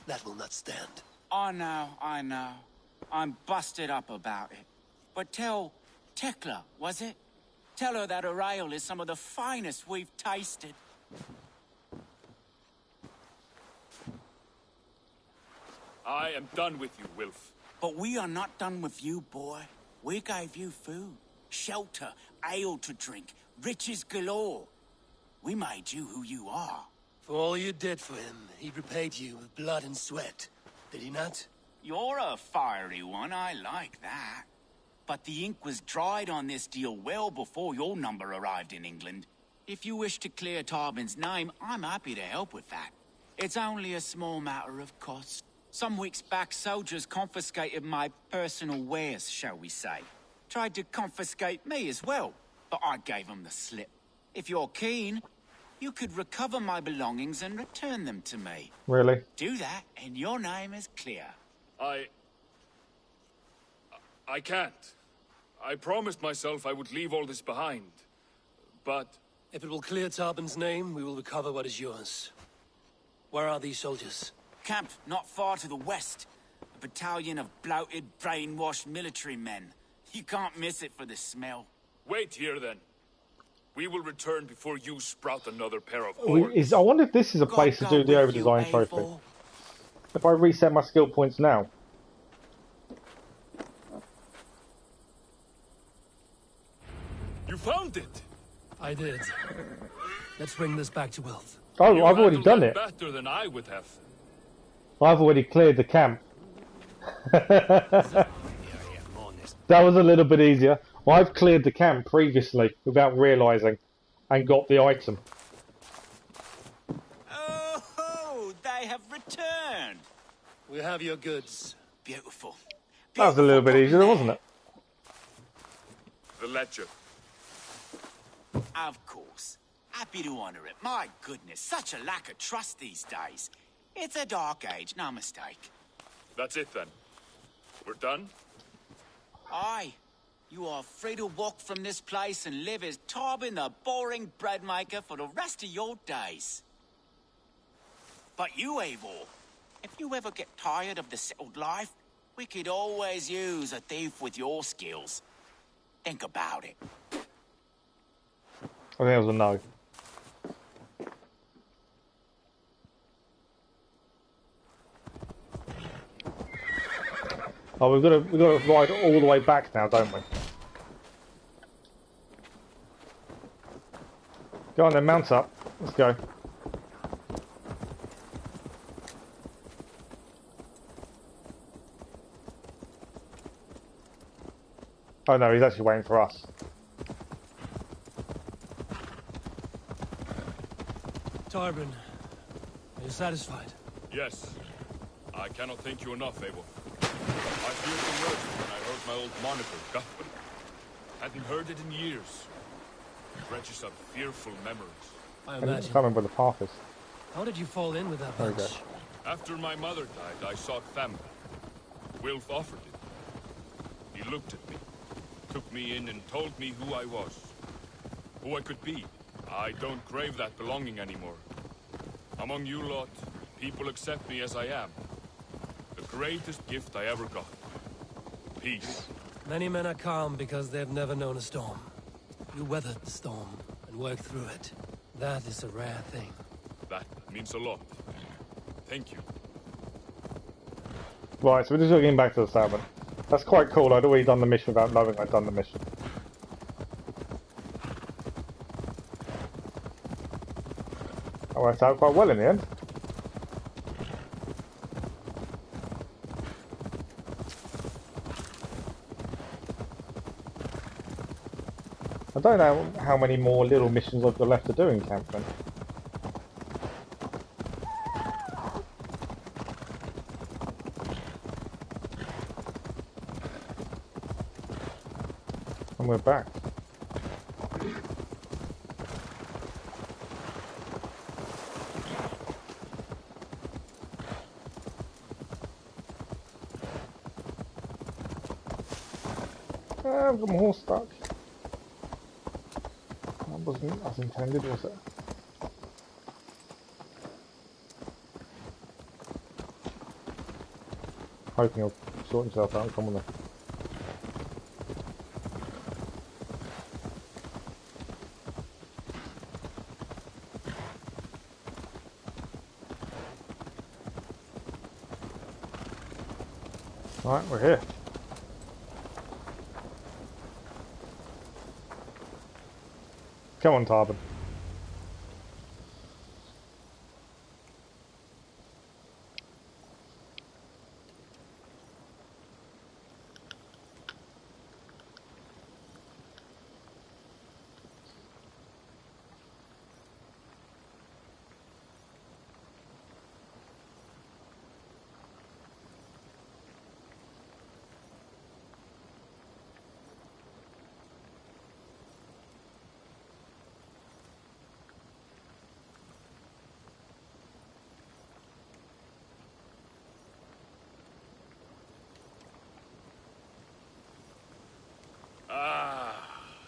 That will not stand. I know. I'm busted up about it. But tell Tekla, was it? Tell her that her ale is some of the finest we've tasted. I am done with you, Wilf. But we are not done with you, boy. We gave you food, shelter, ale to drink, riches galore. We made you who you are. For all you did for him, he repaid you with blood and sweat. Did he not? You're a fiery one, I like that. But the ink was dried on this deal well before your number arrived in England. If you wish to clear Tarbin's name, I'm happy to help with that. It's only a small matter of cost. Some weeks back, soldiers confiscated my personal wares, shall we say. Tried to confiscate me as well, but I gave them the slip. If you're keen, you could recover my belongings and return them to me. Really? Do that, and your name is clear. I can't. I promised myself I would leave all this behind. But... If it will clear Tarbin's name, we will recover what is yours. Where are these soldiers? Camped not far to the west. A battalion of bloated, brainwashed military men. You can't miss it for the smell. Wait here, then. We will return before you sprout another pair of horns. I wonder if this is a place to do the overdesign trophy. If I reset my skill points now. You found it! I did. Let's bring this back to Wilf. Oh, I've already done it. Better than I would have. I've already cleared the camp. That was a little bit easier. I've cleared the camp previously without realising and got the item. Oh, they have returned. We have your goods. Beautiful. That was a little bit easier, wasn't it? The ledger. Of course. Happy to honor it. My goodness, such a lack of trust these days. It's a dark age, no mistake. That's it then. We're done? Aye. You are free to walk from this place and live as Tarbin the boring bread maker for the rest of your days. But you, Eivor, if you ever get tired of the settled life, we could always use a thief with your skills. Think about it. I think it was a no. Oh, we've got to ride all the way back now, don't we? Go on then, mount up. Let's go. Oh no, he's actually waiting for us. Tarbin, are you satisfied? Yes. I cannot thank you enough, Eivor. I feared the worst when I heard my old moniker, Guthman. Hadn't heard it in years. It dredges up fearful memories. I can't imagine. remember the path is. How did you fall in with that There we bunch? go. After my mother died, I sought family. Wilf offered it. He looked at me, took me in and told me who I was. Who I could be. I don't crave that belonging anymore. Among you lot, people accept me as I am. The greatest gift I ever got. Peace. Many men are calm because they've never known a storm. You weathered the storm and worked through it. That is a rare thing. That means a lot. Thank you. Right, so we're just getting back to the salmon. That's quite cool. I'd already done the mission without knowing I'd done the mission. That worked out quite well in the end. I don't know how many more little missions I've got left to do in Camden. And we're back. I've got my horse stuck. That wasn't as intended, was it? Hoping he'll sort himself out and come on there. Right, we're here. Come on, Tarbin.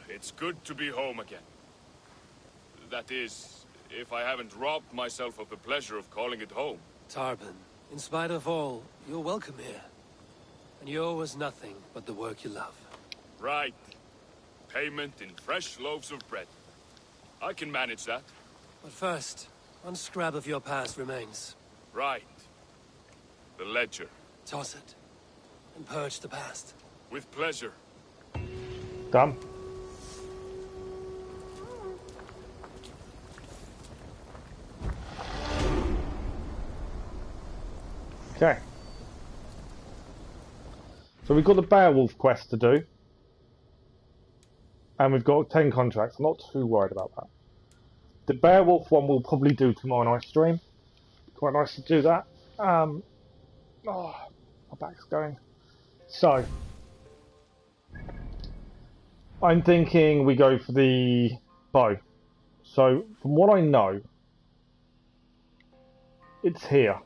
It's good to be home again. That is, if I haven't robbed myself of the pleasure of calling it home. Tarbin, in spite of all, you're welcome here. And you owe us nothing but the work you love. Right. Payment in fresh loaves of bread. I can manage that. But first, one scrap of your past remains. Right. The ledger. Toss it. And purge the past. With pleasure. Done. Okay. So we've got the Beowulf quest to do. And we've got 10 contracts. I'm not too worried about that. The Beowulf one we'll probably do tomorrow night stream. Quite nice to do that. Oh, my back's going. So, I'm thinking we go for the bow. So, from what I know, it's here.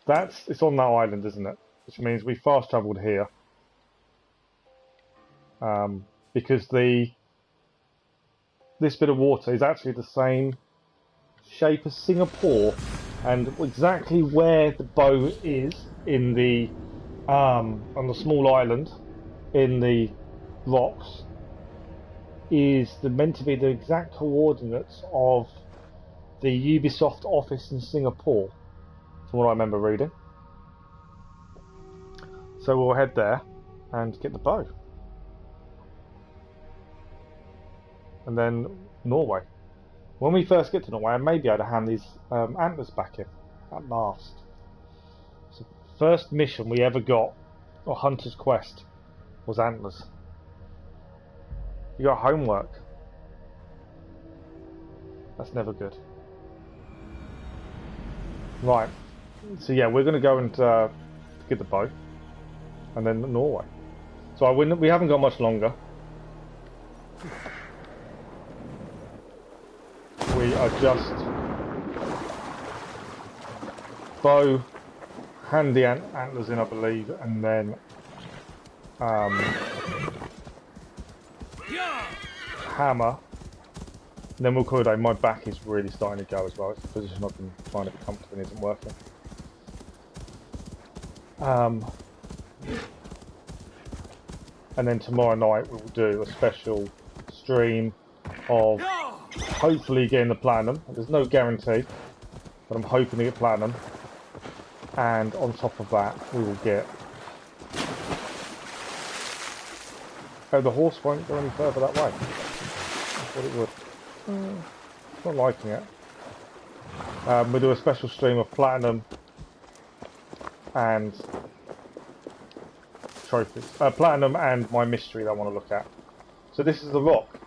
It's on that island, isn't it? Which means we fast travelled here. Because this bit of water is actually the same shape as Singapore, and exactly where the bow is in the on the small island in the rocks is meant to be the exact coordinates of the Ubisoft office in Singapore, from what I remember reading. So we'll head there and get the bow. And then Norway. When we first get to Norway, I may be able to hand these antlers back in at last. So first mission we ever got, or Hunter's Quest, was antlers. You got homework. That's never good. Right. So yeah, we're going to go and get the bow, and then Norway. So we haven't got much longer. We are just bow, hand the antlers in, I believe, and then hammer. And then we'll call it a day. My back is really starting to go as well. It's the position I've been trying to be comfortable in isn't working. And then tomorrow night we will do a special stream of hopefully getting the platinum. There's no guarantee, but I'm hoping to get platinum. And on top of that, we will get... Oh, the horse won't go any further that way. I thought it would. Not liking it. We'll do a special stream of platinum and trophies. Platinum and my mystery that I want to look at. So this is the rock.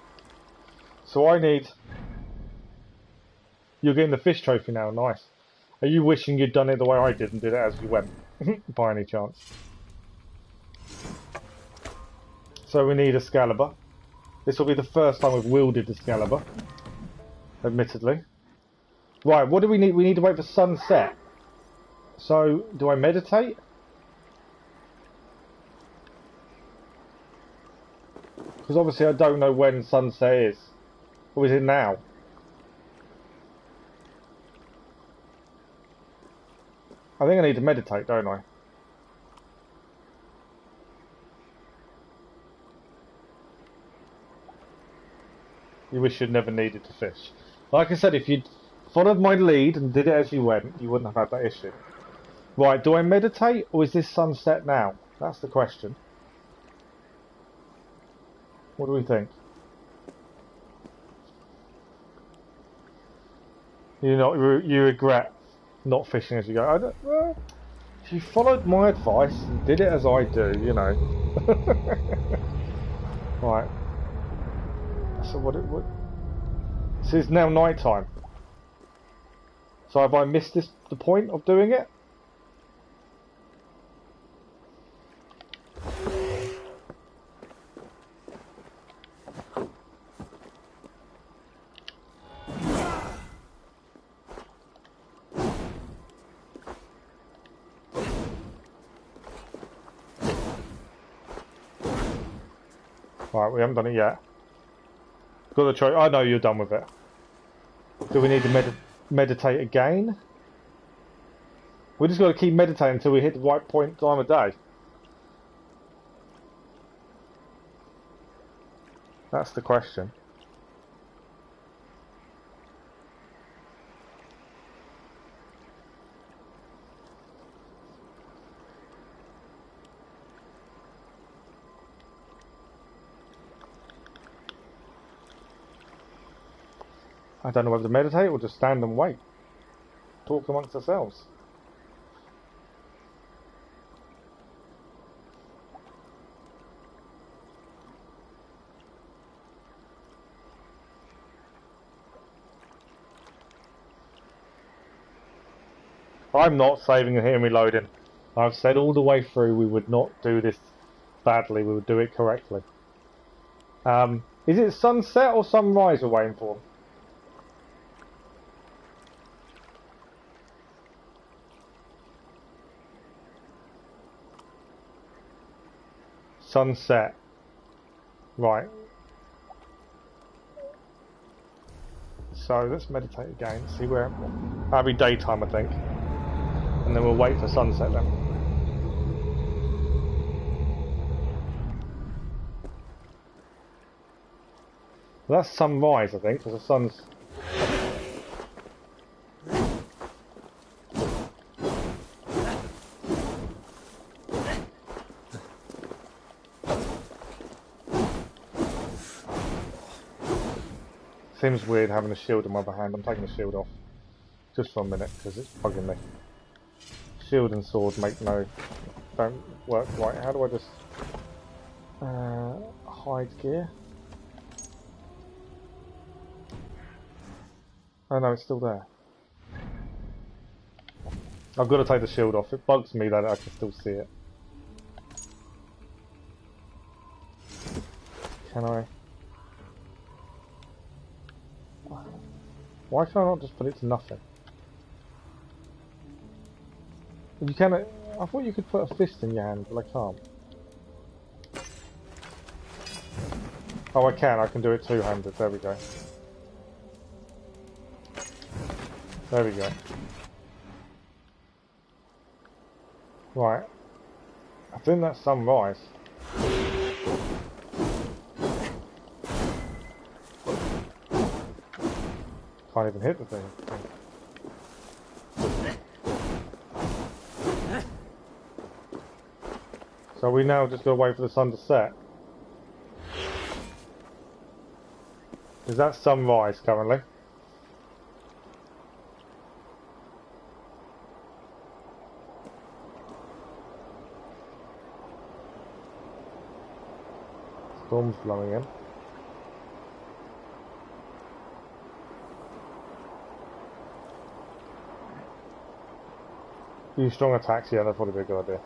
So I need... You're getting the fish trophy now, nice. Are you wishing you'd done it the way I did and did it as you went? By any chance? So we need Excalibur. This will be the first time we've wielded Excalibur. Admittedly. Right, what do we need? We need to wait for sunset. So, do I meditate? Because obviously I don't know when sunset is. Or is it now? I think I need to meditate, don't I? You wish you'd never needed to fish. Like I said, if you'd followed my lead and did it as you went, you wouldn't have had that issue. Right, do I meditate or is this sunset now? That's the question. What do we think? You regret not fishing as you go. I don't, well, if you followed my advice and did it as I do, you know. Right. So what? So it's now night time. So have I missed the point of doing it? Right, we haven't done it yet. Got the trophy. I know you're done with it. Do we need to meditate again? We just got to keep meditating until we hit the right point time of day. That's the question. I don't know whether to meditate or just stand and wait. Talk amongst ourselves. I'm not saving and hitting reloading. I've said all the way through we would not do this badly, we would do it correctly. Is it sunset or sunrise we're waiting for? Sunset. Right. So let's meditate again, see where... That'll be daytime, I think. And then we'll wait for sunset then. Well, that's sunrise, I think, because the sun's... Seems weird having a shield in my other hand. I'm taking the shield off. Just for a minute, because it's bugging me. Shield and sword don't work right. How do I just... hide gear? Oh no, it's still there. I've got to take the shield off. It bugs me that I can still see it. Can I? Why can I not just put it to nothing? You can. I thought you could put a fist in your hand, but I can't. Oh, I can. I can do it two-handed. There we go. There we go. Right. I think that's sunrise. Can't even hit the thing. So we now just gotta wait for the sun to set. Is that sunrise currently? Storm's blowing in. Use strong attacks, yeah, that'd probably be a good idea.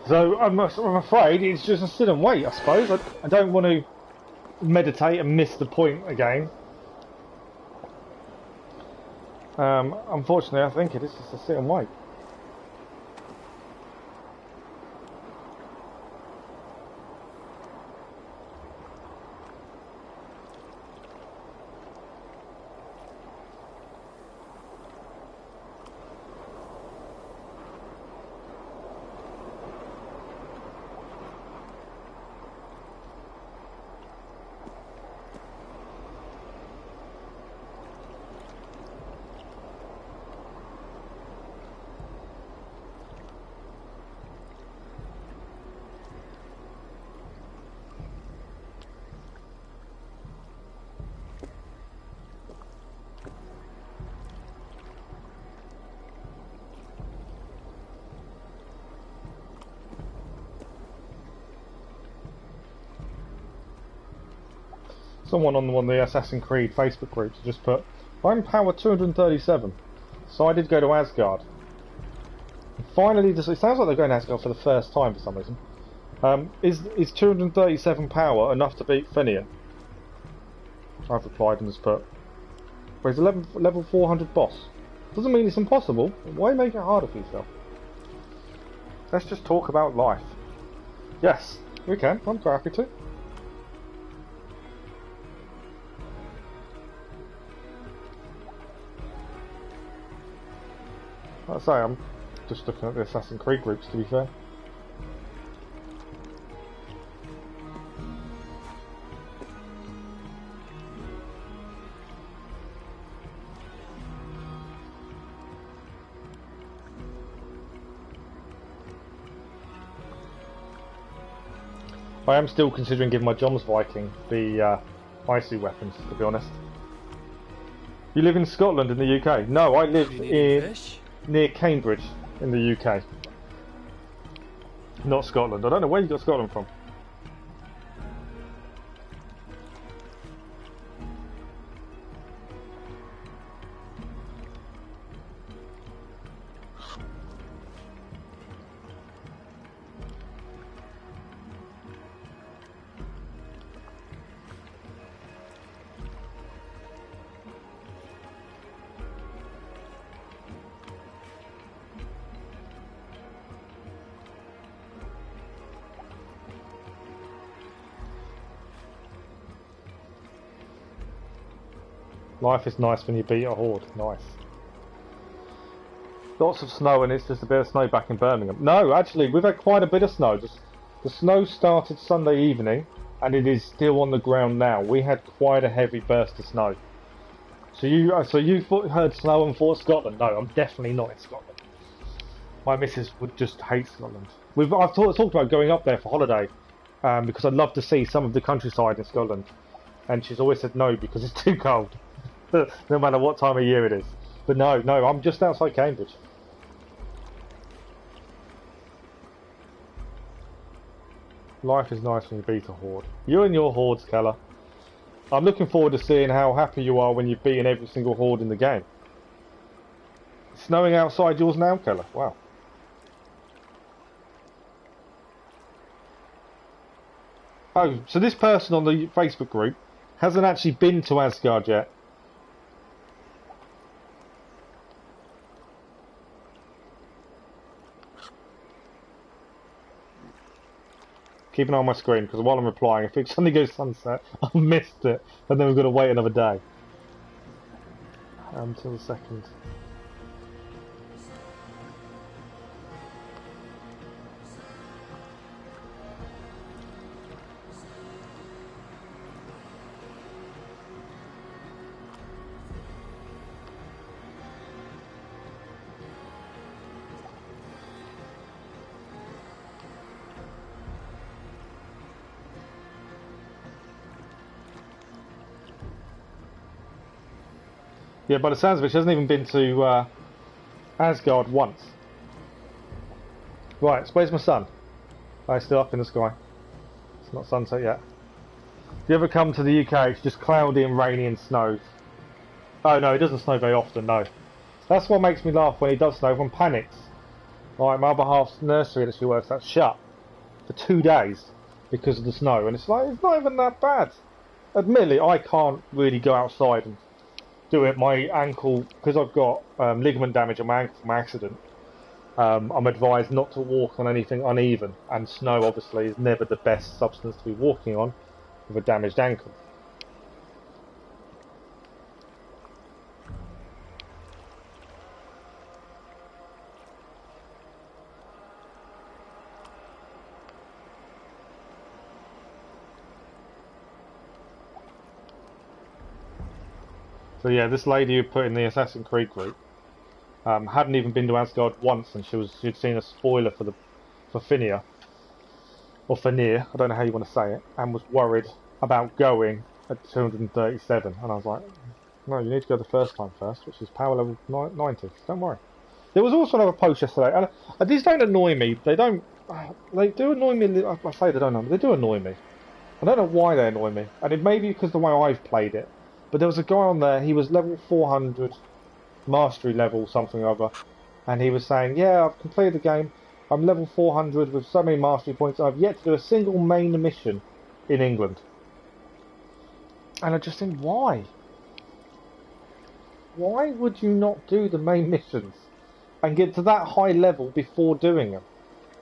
So I'm afraid it's just a sit and wait, I suppose. I don't want to meditate and miss the point again. Unfortunately, I think it is just a sit and wait. Someone on one of the Assassin's Creed Facebook groups just put, I'm power 237, so I did go to Asgard. And finally, it sounds like they're going to Asgard for the first time for some reason. Is 237 power enough to beat Finian? I've replied and just put, well, he's a level 400 boss. Doesn't mean it's impossible. Why make it harder for yourself? Let's just talk about life. Yes, we can. I'm quite happy to. Like I say, I'm just looking at the Assassin's Creed groups, to be fair. I am still considering giving my Joms Viking the icy weapons, to be honest. You live in Scotland in the UK? No, I live near Cambridge in the UK. Not Scotland. I don't know where you got Scotland from. Life is nice when you beat a horde. Nice. Lots of snow, and it's just a bit of snow back in Birmingham. No, actually, we've had quite a bit of snow. The snow started Sunday evening, and it is still on the ground now. We had quite a heavy burst of snow. So you heard snow and thought Scotland? No, I'm definitely not in Scotland. My missus would just hate Scotland. I've talked about going up there for holiday, because I'd love to see some of the countryside in Scotland, and she's always said no because it's too cold. No matter what time of year it is. But no, I'm just outside Cambridge. Life is nice when you beat a horde. You and your hordes, Keller. I'm looking forward to seeing how happy you are when you've beaten every single horde in the game. It's snowing outside yours now, Keller. Wow. Oh, so this person on the Facebook group hasn't actually been to Asgard yet. Keep an eye on my screen, because while I'm replying, if it suddenly goes sunset, I've missed it, and then we've got to wait another day. Until the 2nd. Yeah, by the sounds of it, she hasn't even been to Asgard once. Right, so where's my sun? Oh, it's still up in the sky. It's not sunset yet. If you ever come to the UK, it's just cloudy and rainy and snows. Oh no, it doesn't snow very often, no. That's what makes me laugh when it does snow, everyone panics. Like my other half's nursery that she works at shut for 2 days because of the snow, and it's like, it's not even that bad. Admittedly, I can't really go outside and do it. My ankle, because I've got ligament damage on my ankle from my accident, I'm advised not to walk on anything uneven, and snow obviously is never the best substance to be walking on with a damaged ankle. So yeah, this lady who put in the Assassin's Creed group hadn't even been to Asgard once, and she'd seen a spoiler for Finir, or Finir, I don't know how you want to say it, and was worried about going at 237. And I was like, no, you need to go the first time first, which is power level 90. Don't worry. There was also another post yesterday, and these don't annoy me. They don't. They do annoy me. I say they don't annoy me. They do annoy me. I don't know why they annoy me, and it may be because of the way I've played it. But there was a guy on there, he was level 400, mastery level something or other, and he was saying, yeah, I've completed the game, I'm level 400 with so many mastery points, I've yet to do a single main mission in England. And I just think, why? Why would you not do the main missions and get to that high level before doing them?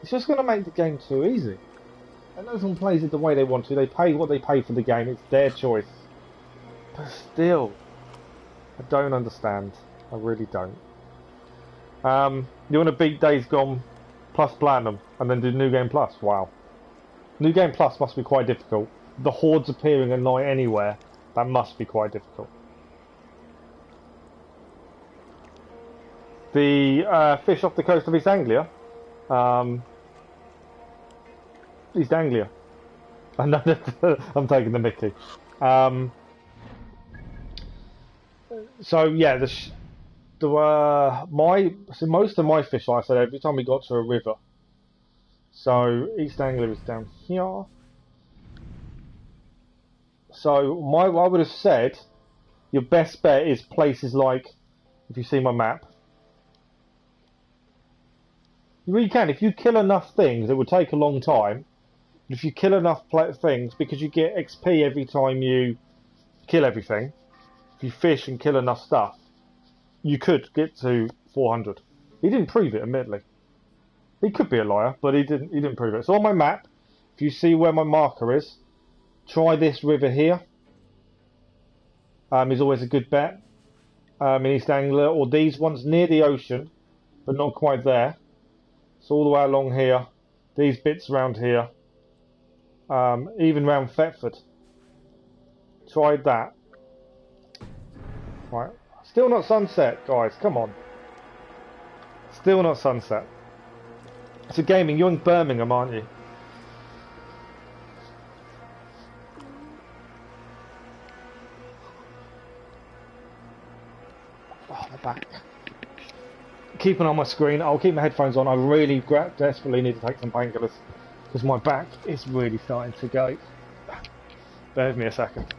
It's just going to make the game too easy. And no one plays it the way they want to, they pay what they pay for the game, it's their choice. But still, I don't understand. I really don't. You want to beat Days Gone plus Platinum and then do New Game Plus? Wow. New Game Plus must be quite difficult. The hordes appearing at night anywhere, that must be quite difficult. The fish off the coast of East Anglia. East Anglia. I'm taking the mickey. So yeah, most of my fish, like I said, every time we got to a river. So East Anglia is down here. So I would have said your best bet is places like, if you see my map, you really can. If you kill enough things, it would take a long time. But if you kill enough things, because you get XP every time you kill everything. If you fish and kill enough stuff, you could get to 400. He didn't prove it, admittedly. He could be a liar, but he didn't prove it. So on my map, if you see where my marker is, try this river here. Is always a good bet. In East Anglia, or these ones near the ocean, but not quite there. So all the way along here, these bits around here, even around Thetford. Tried that. Right, still not sunset, guys, come on. Still not sunset. So gaming, you're in Birmingham, aren't you? Oh, my back. Keep an eye on my screen, I'll keep my headphones on, I really desperately need to take some painkillers, because my back is really starting to go. Bear with me a second.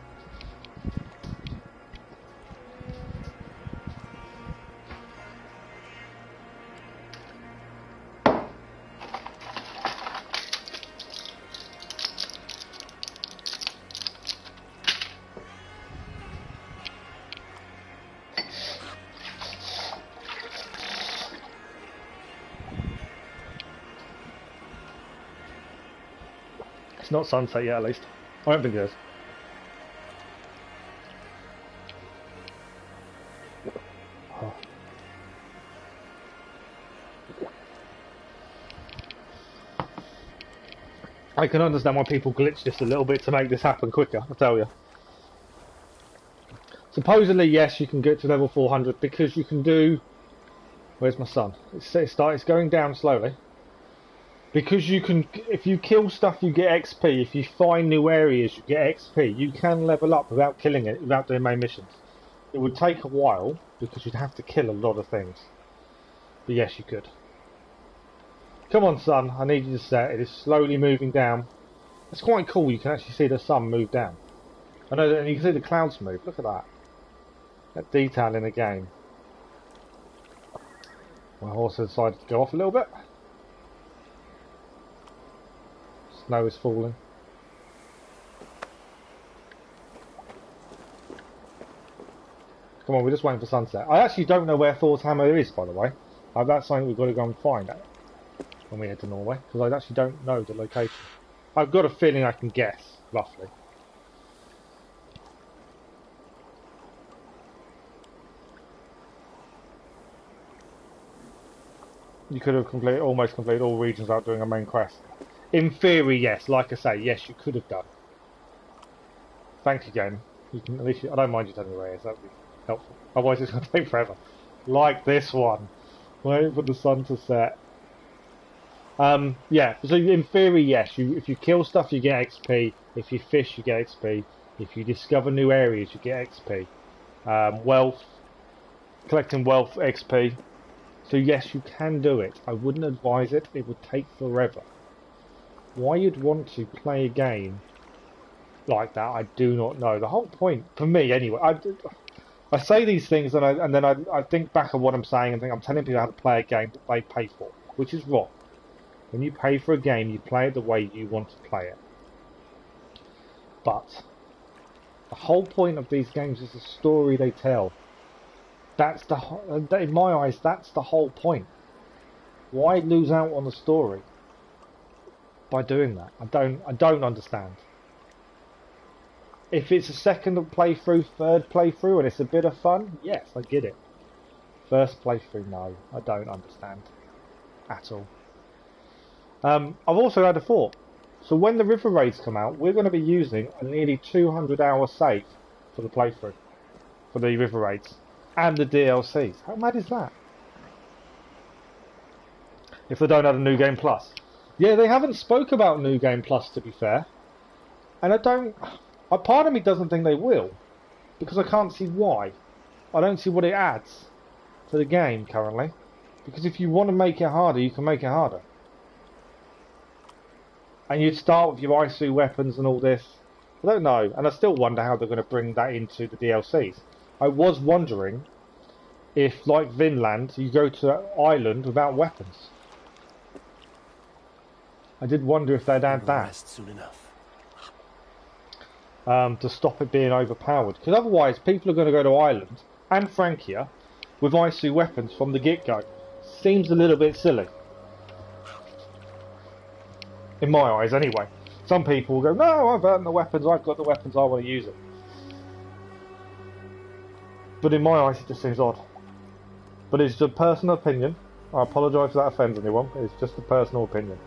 It's not sunset yet, at least. I don't think it is. Oh. I can understand why people glitch just a little bit to make this happen quicker, I tell you. Supposedly, yes, you can get to level 400 because you can do... Where's my sun? It's going down slowly. Because you can, if you kill stuff, you get XP. If you find new areas, you get XP. You can level up without killing it, without doing main missions. It would take a while, because you'd have to kill a lot of things. But yes, you could. Come on, sun. I need you to set. It is slowly moving down. It's quite cool. You can actually see the sun move down. I know that, and you can see the clouds move. Look at that. That detail in the game. My horse has decided to go off a little bit. Snow is falling. Come on, we're just waiting for sunset. I actually don't know where Thor's Hammer is, by the way. That's something we've got to go and find out when we head to Norway, because I actually don't know the location. I've got a feeling I can guess, roughly. You could have almost completed all regions without doing a main quest. In theory, yes. Like I say, yes, you could have done. Thank you, game. You can at least. I don't mind you telling me where it is. That would be helpful. Otherwise, it's going to take forever. Like this one. Wait for the sun to set. Yeah. So in theory, yes. If you kill stuff, you get XP. If you fish, you get XP. If you discover new areas, you get XP. Wealth. Collecting wealth XP. So yes, you can do it. I wouldn't advise it. It would take forever. Why you'd want to play a game like that, I do not know. The whole point, for me anyway, I say these things and then I think back on what I'm saying and think I'm telling people how to play a game that they pay for, which is wrong. When you pay for a game, you play it the way you want to play it. But the whole point of these games is the story they tell. That's in my eyes, that's the whole point. Why lose out on the story by doing that? I don't understand. If it's a second playthrough, third playthrough, and it's a bit of fun, yes, I get it. First playthrough, no, I don't understand at all. I've also had a thought. So when the river raids come out, we're going to be using a nearly 200-hour save for the playthrough, for the river raids. And the DLCs. How mad is that? If they don't have a New Game Plus. Yeah, they haven't spoke about New Game Plus, to be fair. And part of me doesn't think they will. Because I can't see why. I don't see what it adds to the game currently. Because if you want to make it harder, you can make it harder. And you'd start with your ISU weapons and all this. I don't know. And I still wonder how they're going to bring that into the DLCs. I was wondering if, like Vinland, you go to an island without weapons. I did wonder if they'd add that. Soon enough. To stop it being overpowered. Because otherwise, people are going to go to Ireland and Francia with ISU weapons from the get-go. Seems a little bit silly. In my eyes, anyway. Some people will go, no, I've earned the weapons, I've got the weapons, I want to use it. But in my eyes, it just seems odd. But it's a personal opinion. I apologise if that offends anyone. It's just a personal opinion.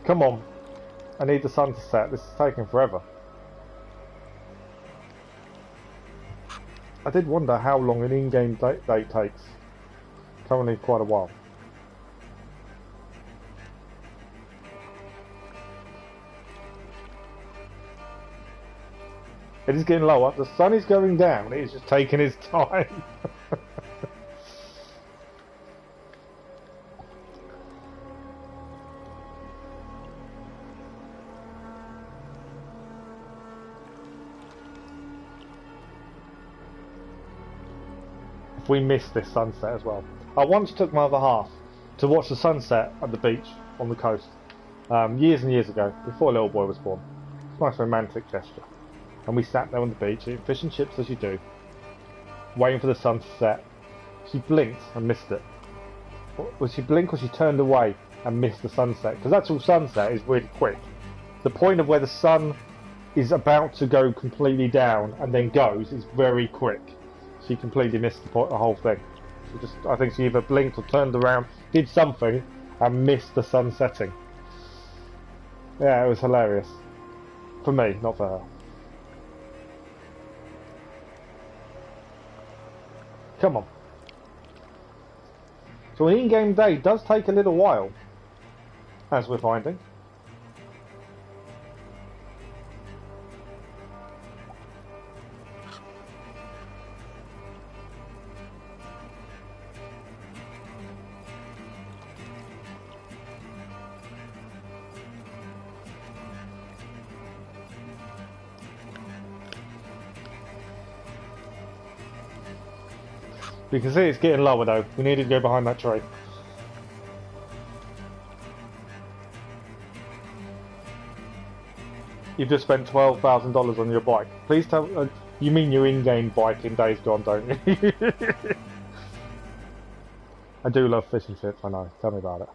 Come on. I need the sun to set. This is taking forever. I did wonder how long an in-game day takes. Currently quite a while. It is getting lower. The sun is going down. It is just taking its time. If we miss this sunset as well. I once took my other half to watch the sunset at the beach on the coast. Years and years ago, before little boy was born. It's a nice romantic gesture. And we sat there on the beach, eating fish and chips as you do, waiting for the sun to set. She blinked and missed it. Was she blink or she turned away and missed the sunset? Because that's all sunset is really quick. The point of where the sun is about to go completely down and then goes is very quick. She completely missed the whole thing. I think she either blinked or turned around, did something, and missed the sun setting. Yeah, it was hilarious. For me, not for her. Come on. So an in-game day does take a little while, as we're finding. You can see it's getting lower though. We need to go behind that tree. You've just spent $12,000 on your bike. Please tell. You mean your in-game bike in Days Gone, don't you? I do love fish and chips. I know. Tell me about it.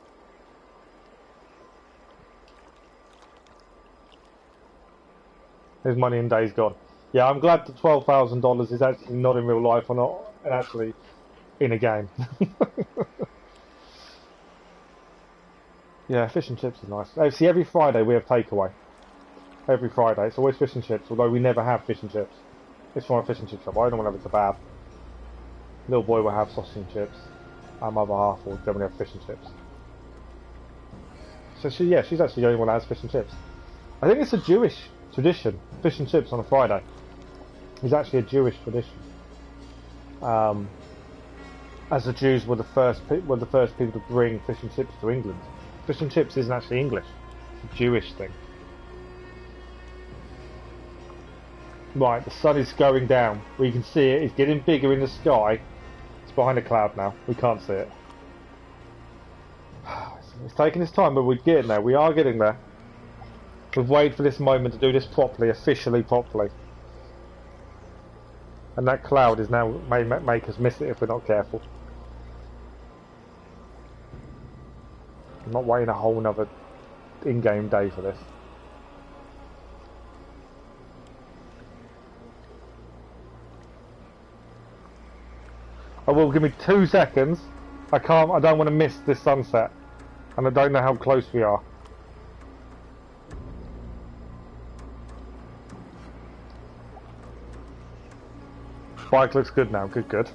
There's money in Days Gone. Yeah, I'm glad the $12,000 is actually not in real life or not actually in a game. Yeah, fish and chips is nice. Oh, see, every Friday we have takeaway. Every Friday, it's always fish and chips, although we never have fish and chips. It's from a fish and chip shop. I don't want to have a kebab. Little boy will have sausage and chips. Our mother half will definitely have fish and chips. So she's actually the only one that has fish and chips. I think it's a Jewish tradition. Fish and chips on a Friday. It's actually a Jewish tradition. As the Jews were the first people to bring fish and chips to England. Fish and chips isn't actually English. It's a Jewish thing. Right, the sun is going down. We can see it. It's getting bigger in the sky. It's behind a cloud now. We can't see it. It's taking its time, but we're getting there. We are getting there. We've waited for this moment to do this properly, officially properly. And that cloud is now may make us miss it if we're not careful. I'm not waiting a whole another in-game day for this. I will, give me 2 seconds. I don't want to miss this sunset. And I don't know how close we are. Bike looks good now, good.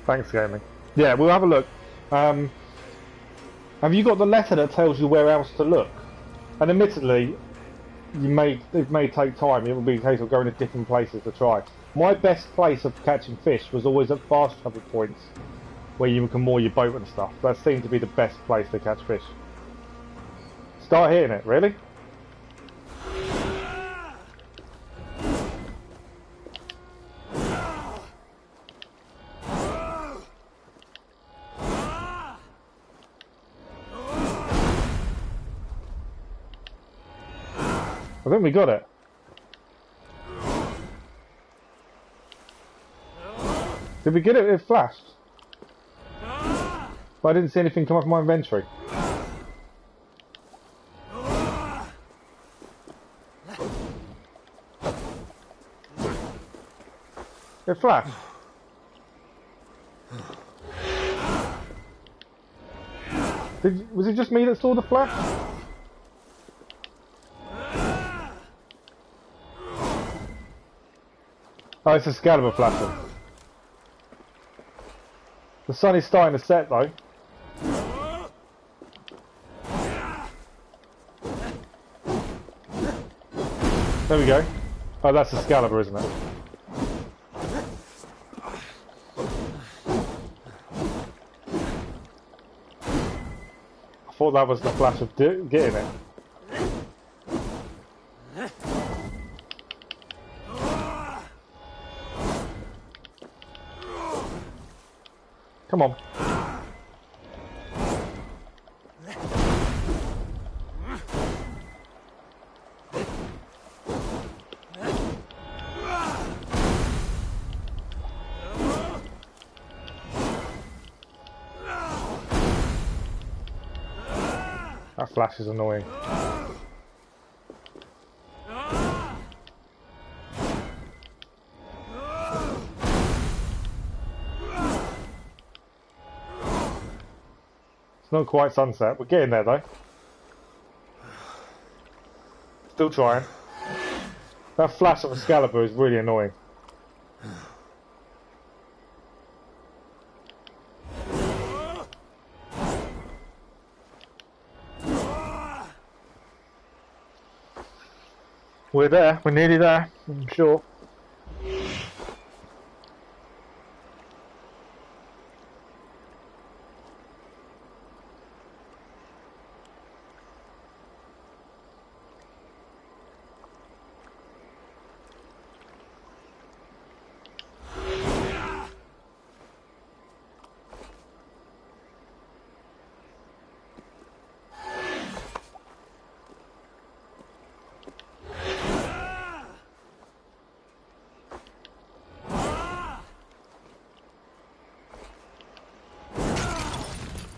Thanks, gaming. Yeah, we'll have a look. Have you got the letter that tells you where else to look? And admittedly, it may take time. It will be a case of going to different places to try. My best place of catching fish was always at fast travel points, where you can moor your boat and stuff. That seemed to be the best place to catch fish. Start hitting it, really? I think we got it. Did we get it? It flashed. But I didn't see anything come up my inventory. It flashed. Was it just me that saw the flash? Oh, it's a Excalibur flashing. The sun is starting to set though. There we go. Oh, that's Excalibur, isn't it? I thought that was the flash of getting it. Come on. That flash is annoying. Not quite sunset. We're getting there though. Still trying. That flash of Excalibur is really annoying. We're there. We're nearly there, I'm sure.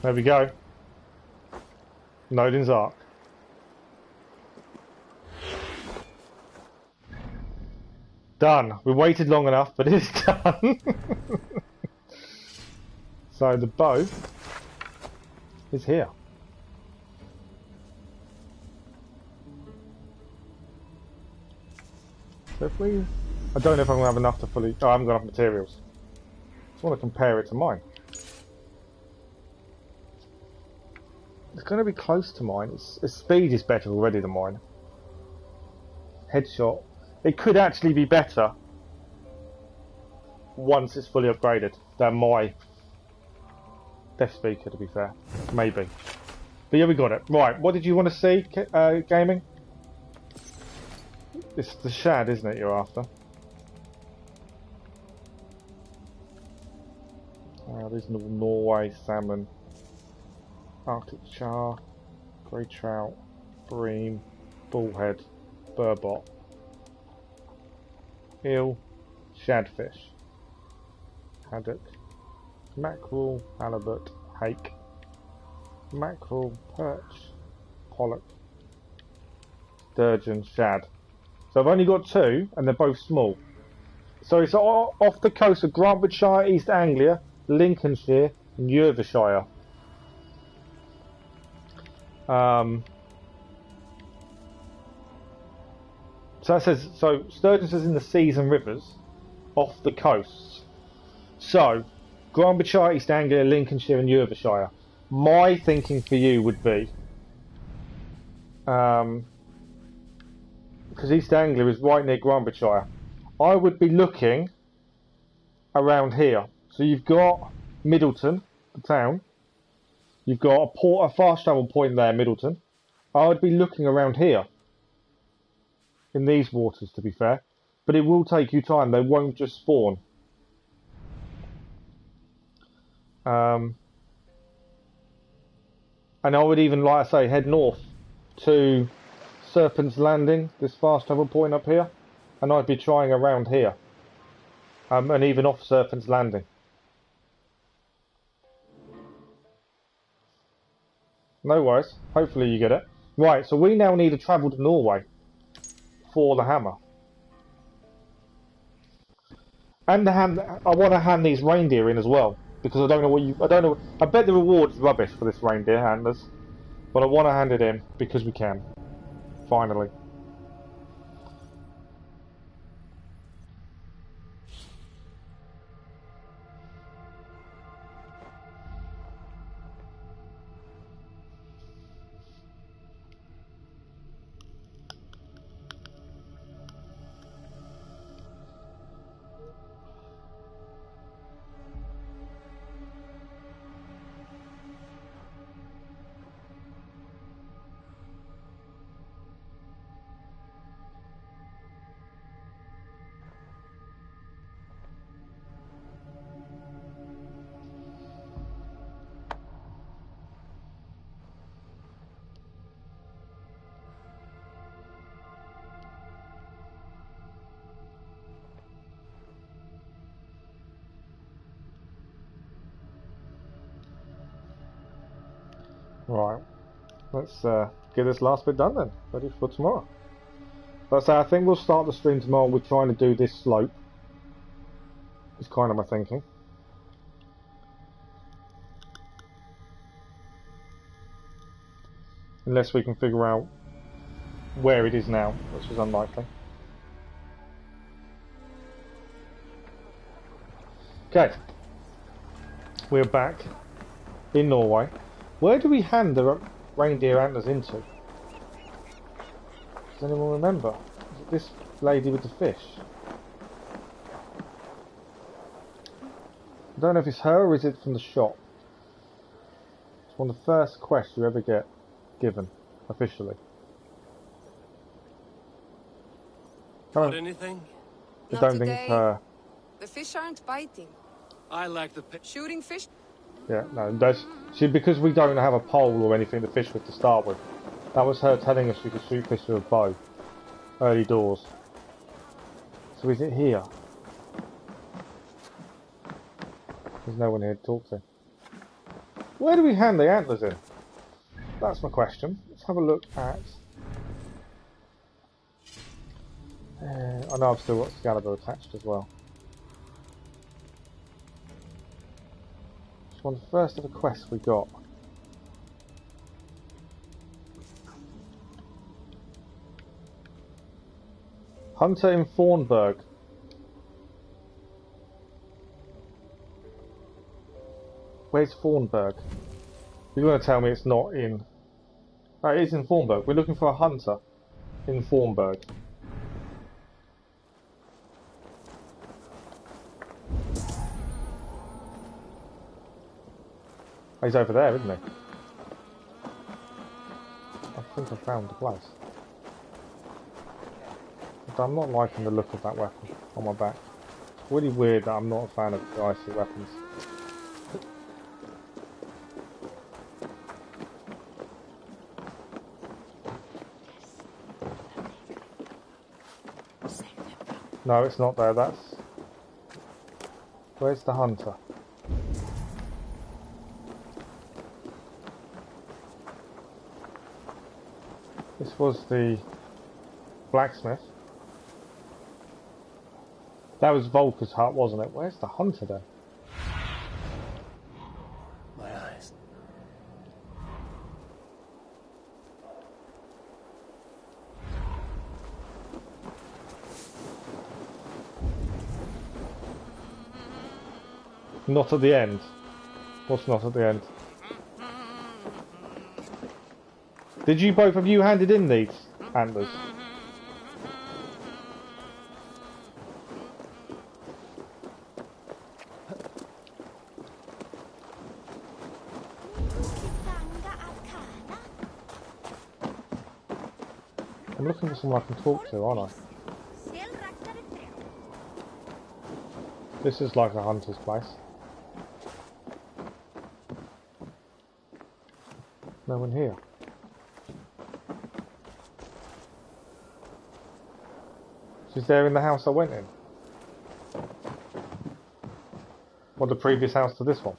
There we go. Nodin's Ark. Done. We waited long enough, but it's done. So the bow is here. So if we... I don't know if I'm going to have enough to fully... Oh, I haven't got enough materials. Just want to compare it to mine. It's going to be close to mine. Its speed is better already than mine. Headshot. It could actually be better once it's fully upgraded than my Death Speaker, to be fair. Maybe. But yeah, we got it. Right, what did you want to see, gaming? It's the shad, isn't it, you're after? These are Norway salmon, Arctic char, grey trout, bream, bullhead, burbot, eel, shadfish, haddock, mackerel, halibut, hake, mackerel, perch, pollock, sturgeon, shad. So I've only got 2, and they're both small. So it's off the coast of Grantwoodshire, East Anglia, Lincolnshire, and Yerveshire. So it says, so sturgeon says in the seas and rivers, off the coasts. So Grantwoodshire, East Anglia, Lincolnshire, and Yerveshire. My thinking for you would be, because East Anglia is right near Grantwoodshire, I would be looking around here. So you've got Middleton, the town. You've got a fast travel point there, Middleton. I would be looking around here, in these waters, to be fair. But it will take you time. They won't just spawn. And I would even, like I say, head north to Serpent's Landing, this fast travel point up here, and I'd be trying around here, and even off Serpent's Landing. No worries, hopefully you get it. Right, so we now need to travel to Norway for the hammer. And I want to hand these reindeer in as well, because I don't know I bet the reward is rubbish for this reindeer handlers, but I want to hand it in because we can. Finally. Right, let's get this last bit done then, ready for tomorrow. But I think we'll start the stream tomorrow with trying to do this slope. It's kind of my thinking. Unless we can figure out where it is now, which is unlikely. Okay, we're back in Norway. Where do we hand the reindeer antlers into? Does anyone remember? Is it this lady with the fish? I don't know if it's her or is it from the shop. It's one of the first quests you ever get given, officially. Caught anything? I don't think it's her. The fish aren't biting. I like the shooting fish. Yeah, no, because we don't have a pole or anything to fish with to start with. That was her telling us she could shoot fish with a bow. Early doors. So is it here? There's no one here to talk to. Where do we hand the antlers in? That's my question. Let's have a look at... I know I've still got Excalibur attached as well. It's one of the first of the quests we got. Hunter in Thornburg. Where's Thornburg? You're going to tell me it's not in... Oh, it is in Thornburg. We're looking for a hunter in Thornburg. Oh, he's over there, isn't he? I think I found the place. But I'm not liking the look of that weapon on my back. It's really weird that I'm not a fan of the icy weapons. No, it's not there, that's... Where's the hunter? This was the blacksmith. That was Volker's hut, wasn't it? Where's the hunter then? My eyes. Not at the end. What's not at the end? Did you both of you handed in these antlers? I'm looking for someone I can talk to, aren't I? This is like a hunter's place. No one here. She's there in the house I went in. Or the previous house to this one.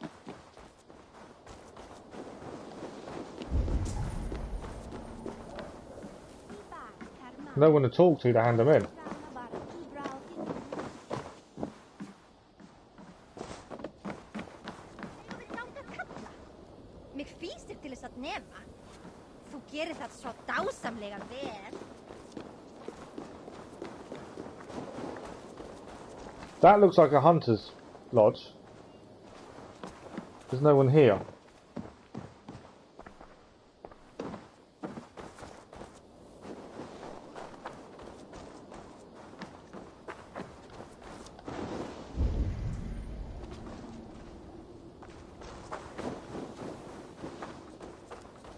No one to talk to hand them in. That looks like a hunter's lodge. There's no one here.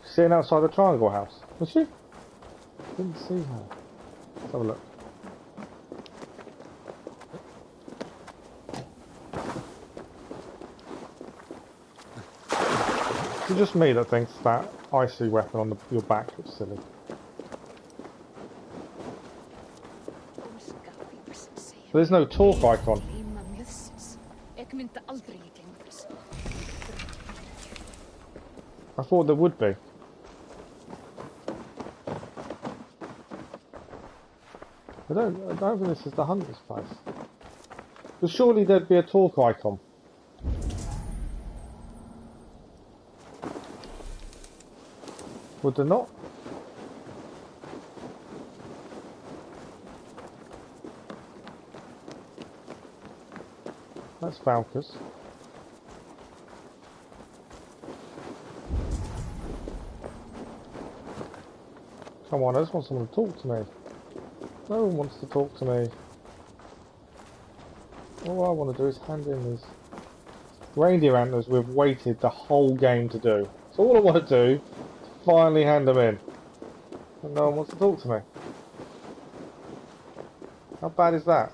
Sitting outside the triangle house. Was she? Didn't see her. Let's have a look. It's just me that thinks that icy weapon on your back looks silly. There's no talk icon. I thought there would be. I don't think this is the hunter's place. But surely there'd be a talk icon. Would there not? That's Valkyr's. Come on, I just want someone to talk to me. No one wants to talk to me. All I want to do is hand in these reindeer antlers we've waited the whole game to do. So all I want to do, finally hand them in. And no one wants to talk to me. How bad is that?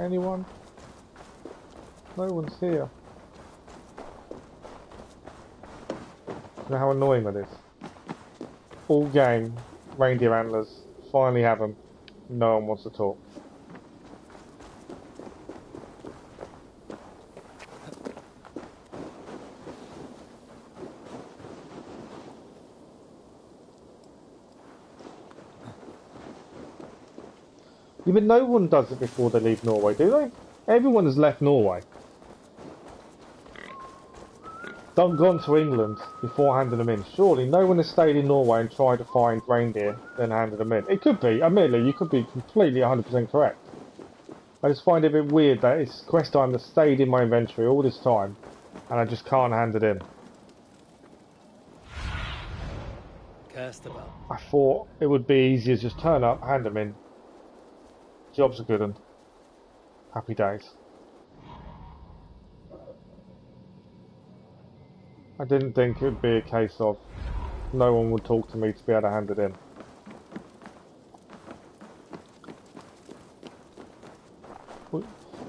Anyone? No one's here. You know how annoying that is? All game, reindeer antlers, finally have them. No one wants to talk. Yeah, but no one does it before they leave Norway, do they? Everyone has left Norway. Don't gone to England before handing them in. Surely no one has stayed in Norway and tried to find reindeer, then handed them in. It could be, admittedly, you could be completely 100% correct. I just find it a bit weird that it's a quest item that stayed in my inventory all this time, and I just can't hand it in. Cast about. I thought it would be easier to just turn up, hand them in. Jobs are good and happy days. I didn't think it would be a case of no one would talk to me to be able to hand it in.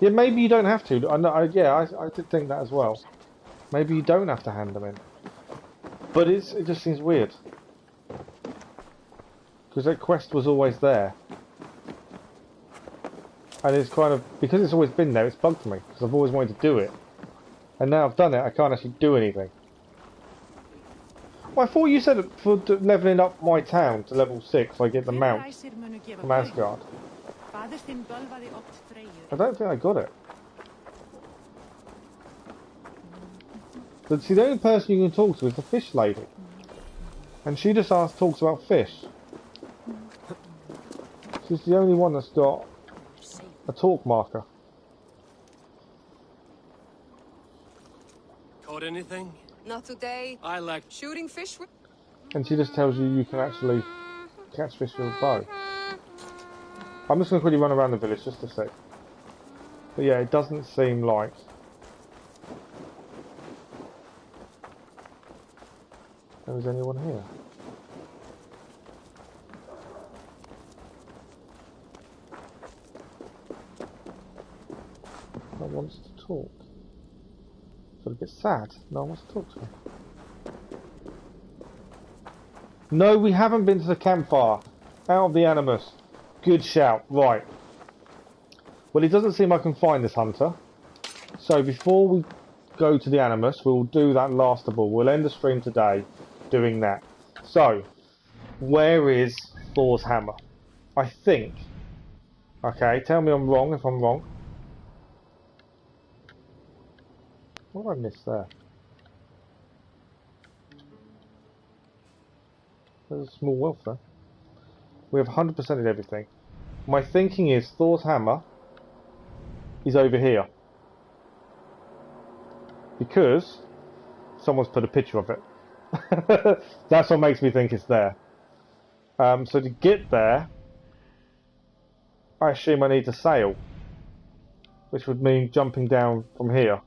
Yeah, maybe you don't have to. I did think that as well. Maybe you don't have to hand them in. But it just seems weird. Because that quest was always there. And it's kind of, because it's always been there, it's bugged me. Because I've always wanted to do it. And now I've done it, I can't actually do anything. Well, I thought you said for levelling up my town to level 6, I get the mount from Asgard. I don't think I got it. But see, the only person you can talk to is the fish lady. And she just talks about fish. She's the only one that's got a talk marker. Caught anything? Not today. I like shooting fish with... And she just tells you can actually catch fish with a bow. I'm just going to quickly run around the village just to see. But yeah, it doesn't seem like there was anyone here. No one wants to talk. I feel a bit sad. No one wants to talk to me. No, we haven't been to the campfire. Out of the Animus. Good shout. Right. Well, it doesn't seem I can find this hunter. So before we go to the Animus, we'll do that last of all. We'll end the stream today doing that. So, where is Thor's hammer? I think. Okay, tell me I'm wrong if I'm wrong. What did I miss there? There's a small wealth there. We have 100%ed everything. My thinking is Thor's hammer is over here. Because someone's put a picture of it. That's what makes me think it's there. So to get there, I assume I need to sail. Which would mean jumping down from here.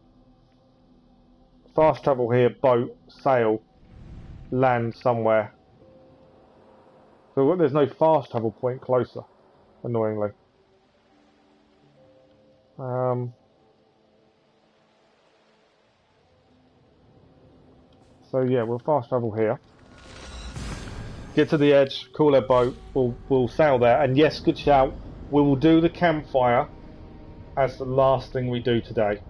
Fast travel here, boat, sail, land somewhere. So there's no fast travel point closer, annoyingly. So yeah, we'll fast travel here. Get to the edge, call our boat, we'll sail there, and yes, good shout, we will do the campfire as the last thing we do today.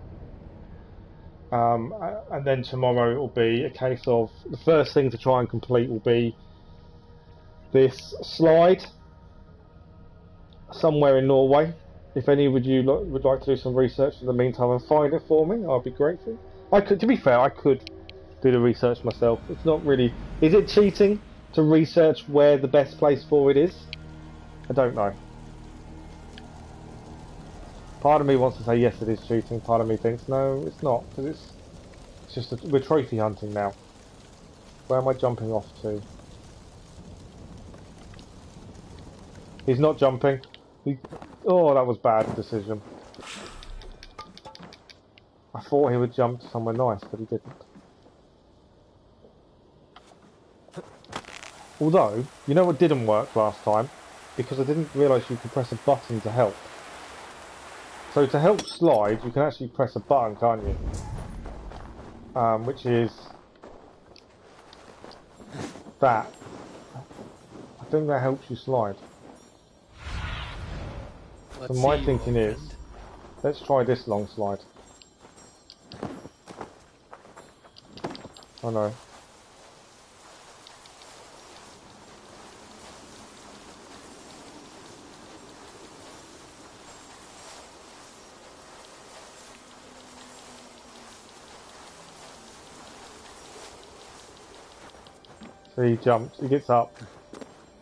And then tomorrow it will be a case of, the first thing to try and complete will be this slide somewhere in Norway. If any of you would like to do some research in the meantime and find it for me, I'll be grateful. To be fair, I could do the research myself. It's not really... Is it cheating to research where the best place for it is? I don't know. Part of me wants to say yes, it is cheating. Part of me thinks no, it's not, because it's just we're trophy hunting now. Where am I jumping off to? He's not jumping. Oh, that was bad decision. I thought he would jump to somewhere nice, but he didn't. Although, you know what didn't work last time? Because I didn't realise you could press a button to help. So to help slide, you can actually press a button, can't you? Which is that. I think that helps you slide. So my thinking is, let's try this long slide. Oh no. So he jumps, he gets up.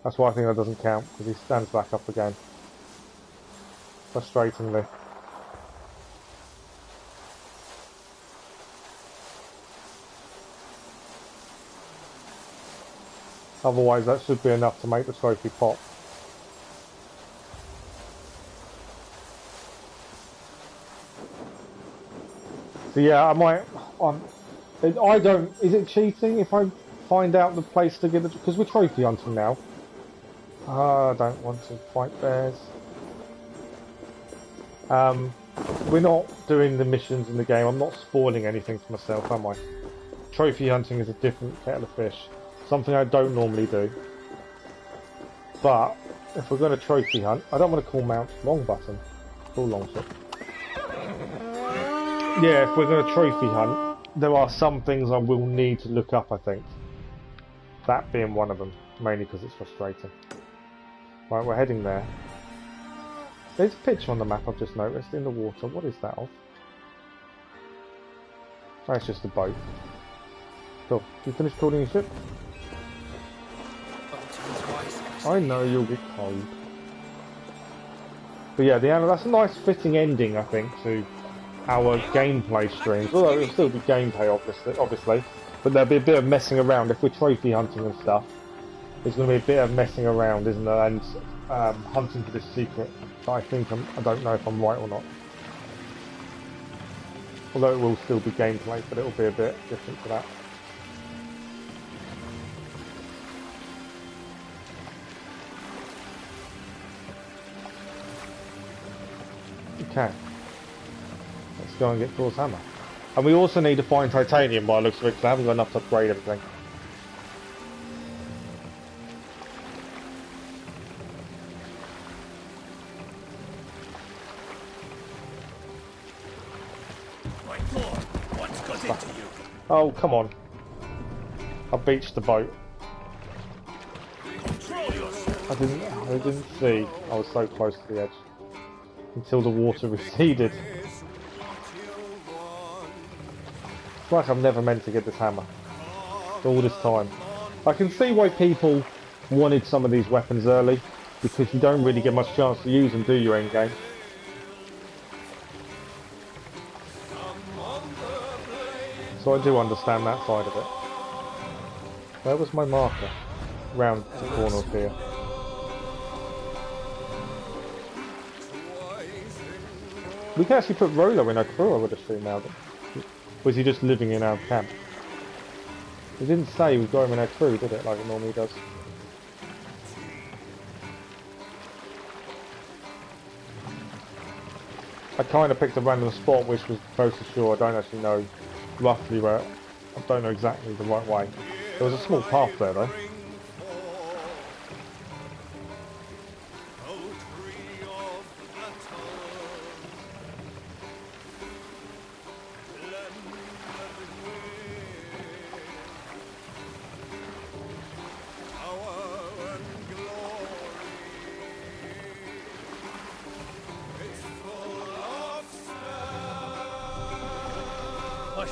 That's why I think that doesn't count, because he stands back up again. Frustratingly. Otherwise that should be enough to make the trophy pop. So yeah, I don't, is it cheating if I find out the place to get the, because we're trophy hunting now. I don't want to fight bears. We're not doing the missions in the game. I'm not spoiling anything for myself, am I? Trophy hunting is a different kettle of fish. Something I don't normally do. But, if we're going to trophy hunt, I don't want to call mount long button. Call long shot. Yeah, if we're going to trophy hunt, there are some things I will need to look up, I think. That being one of them, mainly because it's frustrating. Right, we're heading there. There's a picture on the map I've just noticed in the water. What is that of? Oh, it's just a boat. Cool. You finished building your ship? I know you'll get cold. But yeah, that's a nice fitting ending, I think, to our gameplay streams. Although it'll still be gameplay, obviously. But there'll be a bit of messing around if we're trophy hunting and stuff. There's going to be a bit of messing around, isn't there? And hunting for this secret. I think I don't know if I'm right or not. Although it will still be gameplay, but it'll be a bit different to that. Okay. Let's go and get Thor's hammer. And we also need to find titanium by the looks of it, because I haven't got enough to upgrade everything. Oh, come on. I beached the boat. I didn't see. I was so close to the edge. Until the water receded. It's like I'm never meant to get this hammer. All this time. I can see why people wanted some of these weapons early. Because you don't really get much chance to use them, do you, endgame? So I do understand that side of it. Where was my marker? Round the corner of here. We can actually put Rolo in our crew, I would assume now. Was he just living in our camp? It didn't say we've got him in our crew, did it, like it normally does? I kind of picked a random spot which was close to shore. I don't actually know roughly where. I don't know exactly the right way. There was a small path there though.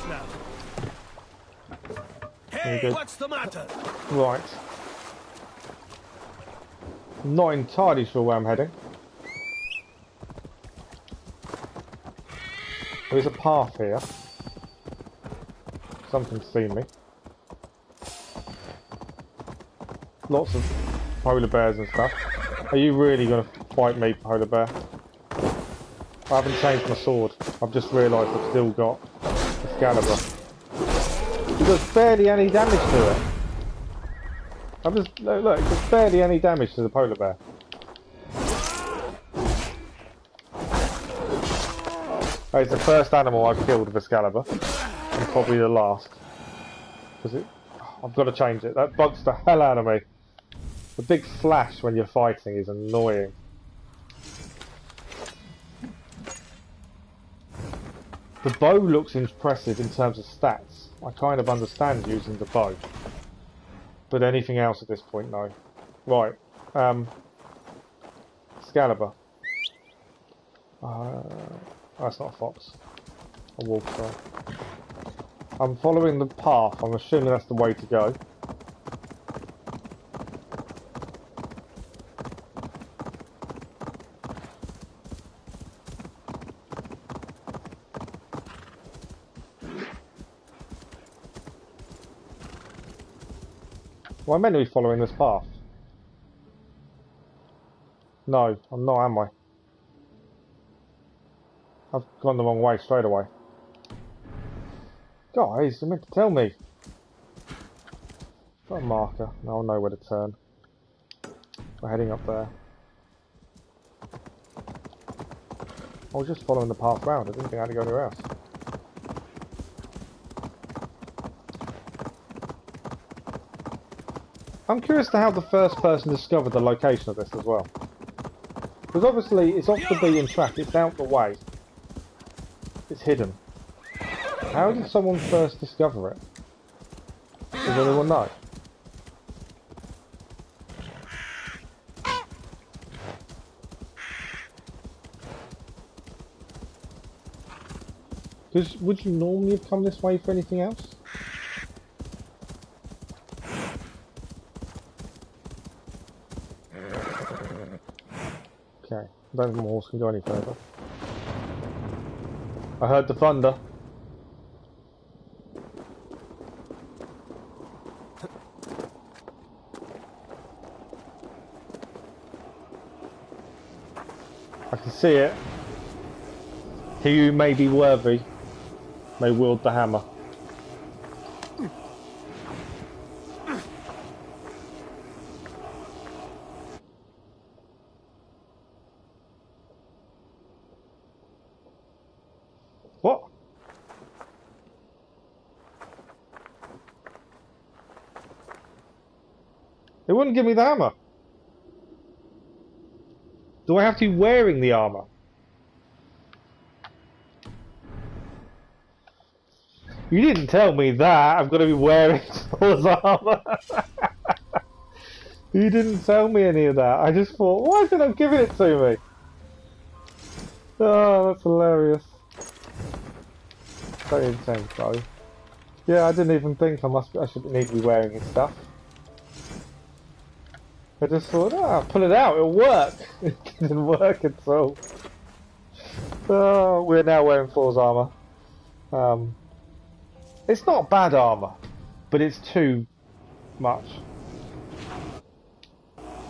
Now. Hey, what's the matter? Right. Not entirely sure where I'm heading. There is a path here. Something's seen me. Lots of polar bears and stuff. Are you really going to fight me, polar bear? I haven't changed my sword. I've just realised I've still got Excalibur. It does barely any damage to it. I'm just look, it does barely any damage to the polar bear. Oh, it's the first animal I've killed with Excalibur, and probably the last. Because I've got to change it. That bugs the hell out of me. The big flash when you're fighting is annoying. The bow looks impressive in terms of stats. I kind of understand using the bow. But anything else at this point, no. Right. Excalibur. That's not a fox. A wolf, sorry. I'm following the path. I'm assuming that's the way to go. Well, I'm meant to be following this path. No, I'm not, am I? I've gone the wrong way straight away. Guys, you meant to tell me. Got a marker. Now I'll know where to turn. We're heading up there. I was just following the path round. I didn't think I had to go anywhere else. I'm curious to how the first person discovered the location of this as well. Because obviously it's off the beaten track, it's out the way. It's hidden. How did someone first discover it? Does anyone know? Because would you normally have come this way for anything else? Okay, I don't think my horse can go any further. I heard the thunder. I can see it. He who may be worthy may wield the hammer. What? It wouldn't give me the hammer. Do I have to be wearing the armor? You didn't tell me that. I'm going to be wearing Thor's armor. You didn't tell me any of that. I just thought, why is it not giving it to me? Oh, that's hilarious. Don't even think so. Yeah, I didn't even think I should need to be wearing his stuff. I just thought, pull it out, it'll work. It didn't work at all. Oh, we're now wearing Thor's armor. It's not bad armor, but it's too much.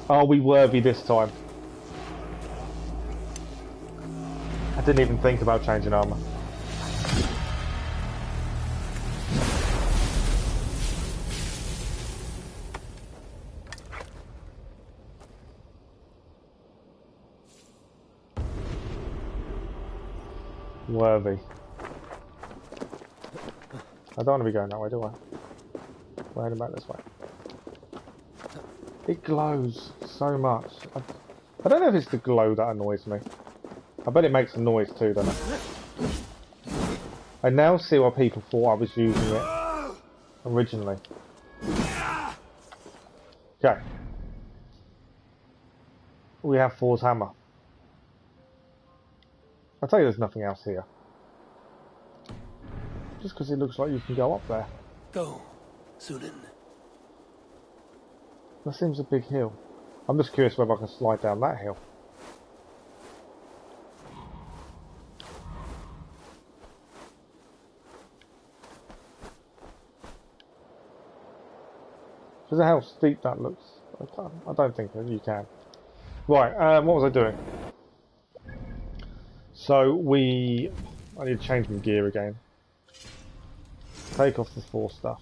Are we worthy this time? I didn't even think about changing armor. Worthy. I don't want to be going that way, do I? We're heading back this way. It glows so much. I don't know if it's the glow that annoys me. I bet it makes a noise too, doesn't it? I now see why people thought I was using it originally. Okay. We have Thor's hammer. I'll tell you there's nothing else here. Just because it looks like you can go up there. Go, Sunan. That seems a big hill. I'm just curious whether I can slide down that hill. Because of how steep that looks. I don't think that you can. Right, what was I doing? So I need to change my gear again. Take off the Thor stuff.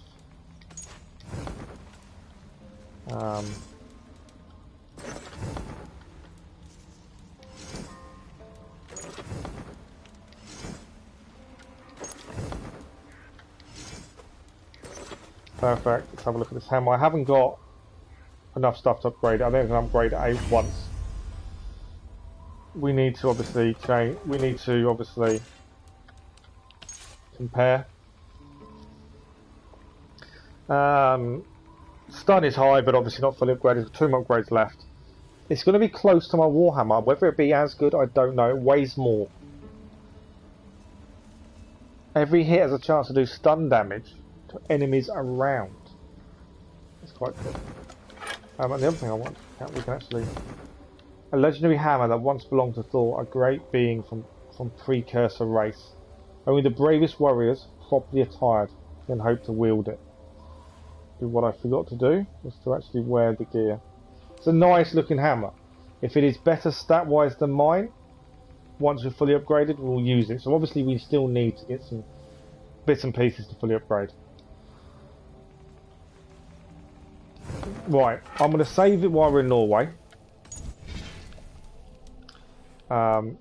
Perfect. Let's have a look at this hammer. I haven't got enough stuff to upgrade it. I think I can upgrade it once. We need to obviously change. We need to obviously compare. Stun is high, but obviously not fully upgraded. 2 more upgrades left. It's going to be close to my Warhammer. Whether it be as good, I don't know. It weighs more. Every hit has a chance to do stun damage to enemies around. That's quite cool. And the other thing I want, we can actually... A legendary hammer that once belonged to Thor, a great being from precursor race. Only the bravest warriors, properly attired, can hope to wield it. What I forgot to do was to actually wear the gear. It's a nice looking hammer. If it is better stat wise than mine, once we're fully upgraded, we'll use it. So obviously we still need to get some bits and pieces to fully upgrade. Right, I'm going to save it while we're in Norway. Be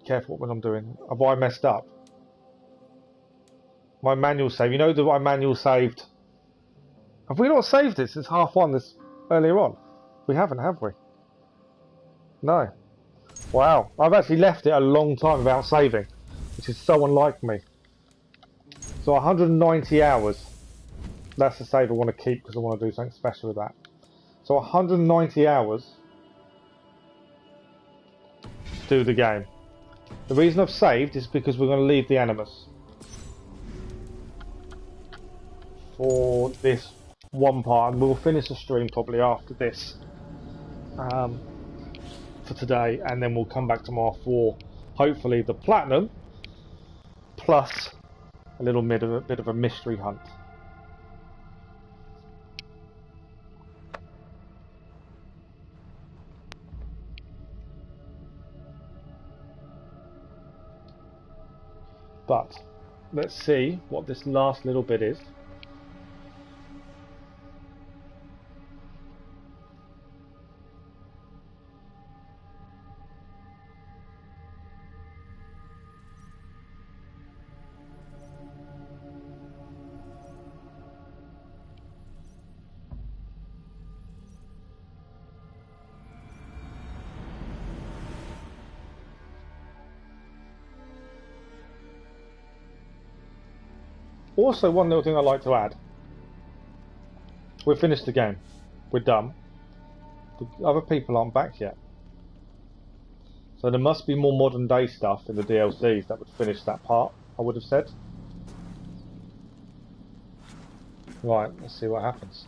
careful what I'm doing. Have I messed up? My manual save. You know that my manual saved. Have we not saved it since half one this earlier on? We haven't, have we? No. Wow. I've actually left it a long time without saving, which is so unlike me. So 190 hours. That's the save I want to keep because I want to do something special with that. So 190 hours to do the game. The reason I've saved is because we're going to leave the Animus for this one part, and we'll finish the stream probably after this for today, and then we'll come back tomorrow for hopefully the platinum plus a little bit of a mystery hunt. But let's see what this last little bit is. Also, one little thing I'd like to add. We've finished the game. We're done. The other people aren't back yet. So there must be more modern day stuff in the DLCs that would finish that part, I would have said. Right, let's see what happens.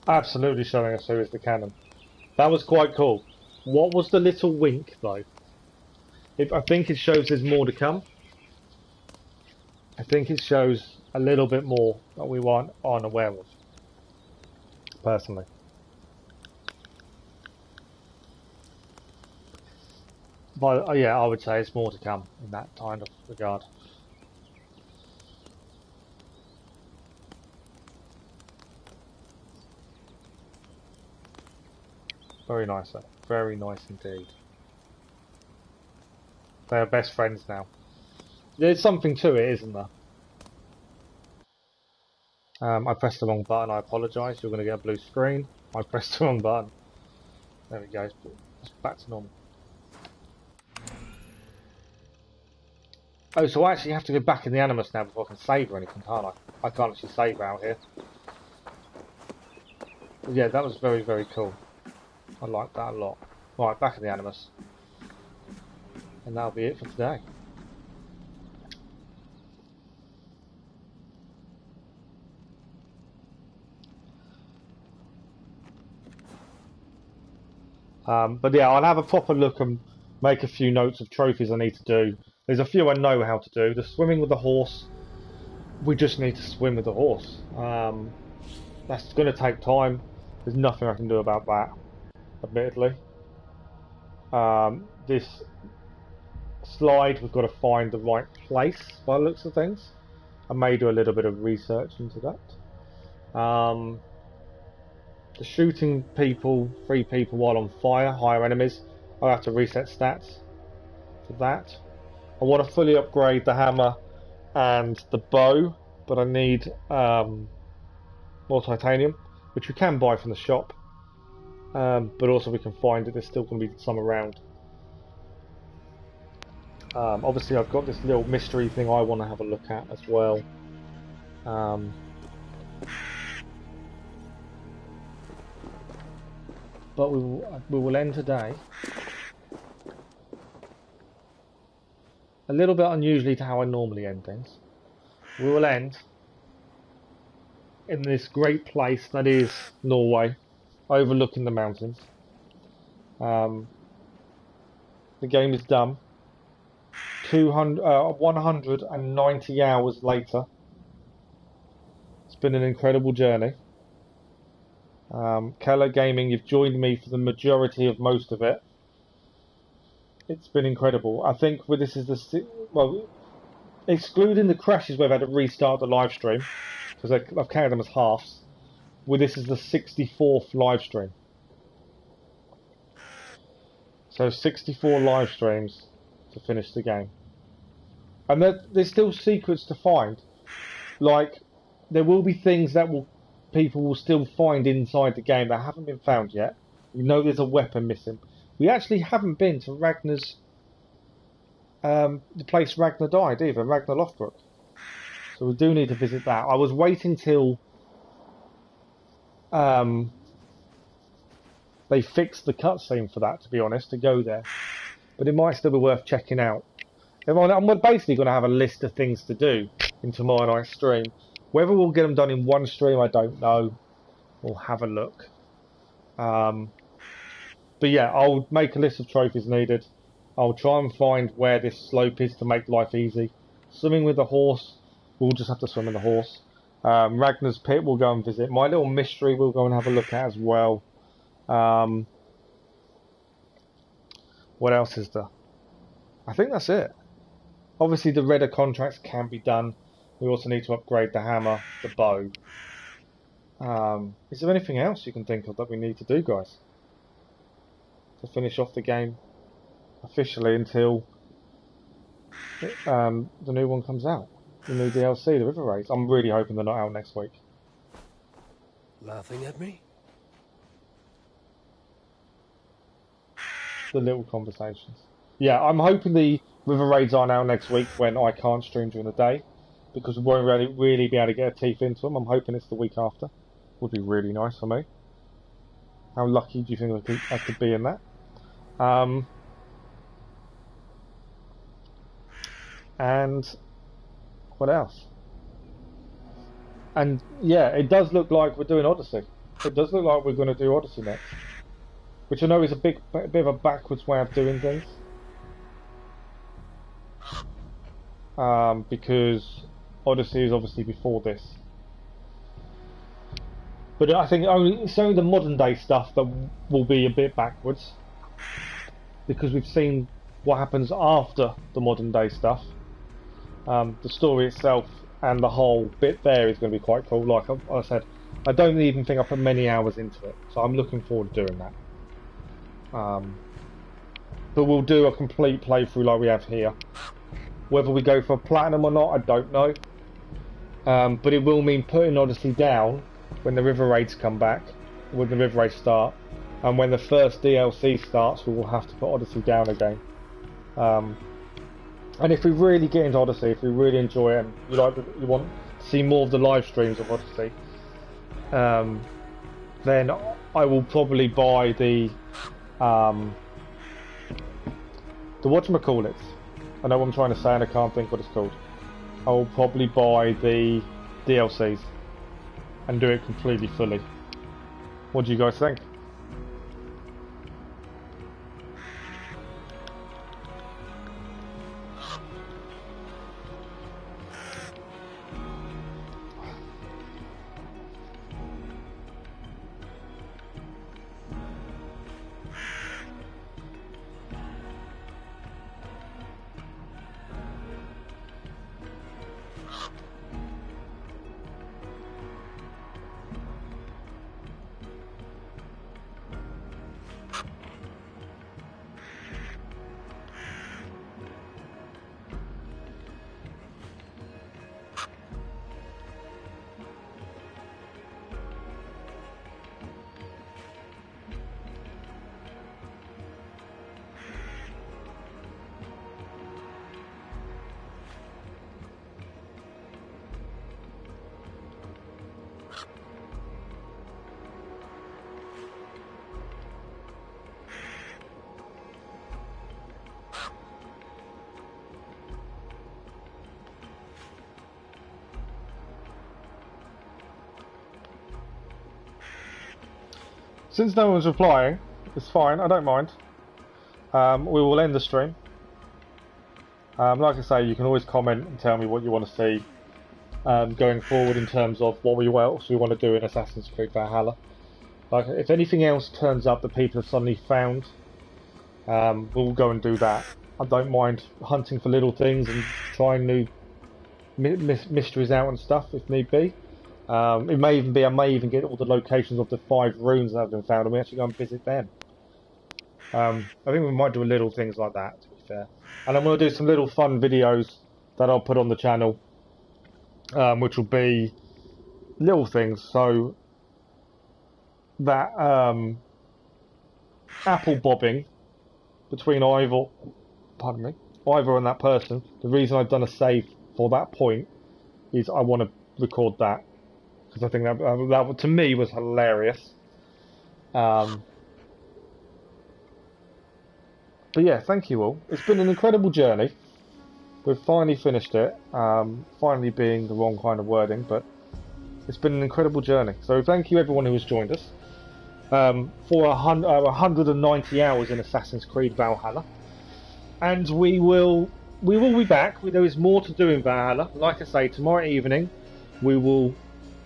Absolutely showing us who is the cannon. That was quite cool. What was the little wink though? I think it shows there's more to come. I think it shows a little bit more that we aren't aware of, personally. But yeah, I would say it's more to come in that kind of regard. Very nice, sir. Very nice indeed. They are best friends now. There's something to it, isn't there? I pressed the wrong button. I apologise. You're going to get a blue screen. I pressed the wrong button. There we go. It's back to normal. Oh, so I actually have to go back in the Animus now before I can save or anything, can't I? I can't actually save out here. But yeah, that was very, very cool. I like that a lot. Right, back in the Animus. And that'll be it for today. But yeah, I'll have a proper look and make a few notes of trophies I need to do. There's a few I know how to do. The swimming with the horse, we just need to swim with the horse. That's going to take time. There's nothing I can do about that, admittedly. This slide, we've got to find the right place by the looks of things. I may do a little bit of research into that. The shooting people, 3 people while on fire, higher enemies, I'll have to reset stats for that. I want to fully upgrade the hammer and the bow, but I need more titanium, which we can buy from the shop, but also we can find it. There's still going to be some around. Obviously I've got this little mystery thing I want to have a look at as well. But we will end today a little bit unusually to how I normally end things. We will end in this great place that is Norway, overlooking the mountains. The game is done. 190 hours later. It's been an incredible journey. Keller Gaming, you've joined me for the majority of most of it. It's been incredible. I think this is well, excluding the crashes we've had to restart the live stream, because I've counted them as halves. This is the 64th live stream. So 64 live streams to finish the game. And there's still secrets to find. Like, there will be things that people will still find inside the game that haven't been found yet. We know there's a weapon missing. We actually haven't been to Ragnar's, the place Ragnar died either, Ragnar Lothbrok. So we do need to visit that. I was waiting till they fixed the cutscene for that, to be honest, to go there. But it might still be worth checking out. I'm basically going to have a list of things to do in tomorrow night's stream. Whether we'll get them done in one stream, I don't know. We'll have a look. But yeah, I'll make a list of trophies needed. I'll try and find where this slope is to make life easy. Swimming with the horse, we'll just have to swim with the horse. Ragnar's pit, we'll go and visit. My little mystery, we'll go and have a look at as well. What else is there? I think that's it. Obviously, the redder contracts can be done. We also need to upgrade the hammer, the bow. Is there anything else you can think of that we need to do, guys? To finish off the game officially until the new one comes out. The new DLC, the River Raids. I'm really hoping they're not out next week. Laughing at me? The little conversations. Yeah, I'm hoping the River Raids are now next week when I can't stream during the day, because we won't really be able to get our teeth into them. I'm hoping it's the week after. Would be really nice for me. How lucky do you think I could be in that? And what else? And yeah, it does look like we're doing Odyssey. It does look like we're going to do Odyssey next, which I know is a bit of a backwards way of doing things. Because Odyssey is obviously before this. But I think it's only the modern day stuff that will be a bit backwards, because we've seen what happens after the modern day stuff. The story itself and the whole bit there is going to be quite cool. Like I said, I don't even think I put many hours into it, so I'm looking forward to doing that. But we'll do a complete playthrough like we have here. Whether we go for platinum or not, I don't know. But it will mean putting Odyssey down when the River Raids come back, when the River Raids start, and when the first DLC starts, we will have to put Odyssey down again. And if we really get into Odyssey, if we really enjoy it, and you want to see more of the live streams of Odyssey, then I will probably buy the whatchamacallit. I know what I'm trying to say and I can't think what it's called. I will probably buy the DLCs and do it completely fully. What do you guys think? Since no one's replying, it's fine, I don't mind. We will end the stream. Like I say, you can always comment and tell me what you want to see going forward in terms of what else we want to do in Assassin's Creed Valhalla. Like, if anything else turns up that people have suddenly found, we'll go and do that. I don't mind hunting for little things and trying new mysteries out and stuff if need be. It may even be I may even get all the locations of the 5 runes that have been found and we actually go and visit them. I think we might do little things like that, to be fair. And I'm going to do some little fun videos that I'll put on the channel, which will be little things. So that apple bobbing between Ivor and that person. The reason I've done a save for that point is I want to record that. Because I think that to me was hilarious. But yeah, thank you all. It's been an incredible journey. We've finally finished it. Finally being the wrong kind of wording, but it's been an incredible journey. So thank you everyone who has joined us for 190 hours in Assassin's Creed Valhalla. And we will be back. There is more to do in Valhalla. Like I say, tomorrow evening we will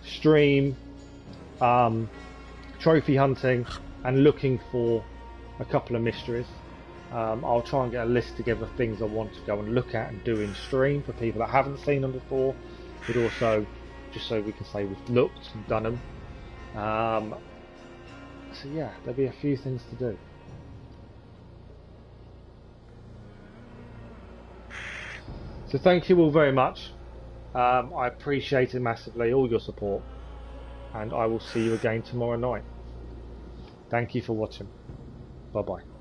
stream trophy hunting and looking for a couple of mysteries. I'll try and get a list together of things I want to go and look at and do in stream for people that haven't seen them before, but also just so we can say we've looked and done them. So yeah, there'll be a few things to do. So thank you all very much. I appreciate it massively, all your support, and I will see you again tomorrow night. Thank you for watching. Bye bye.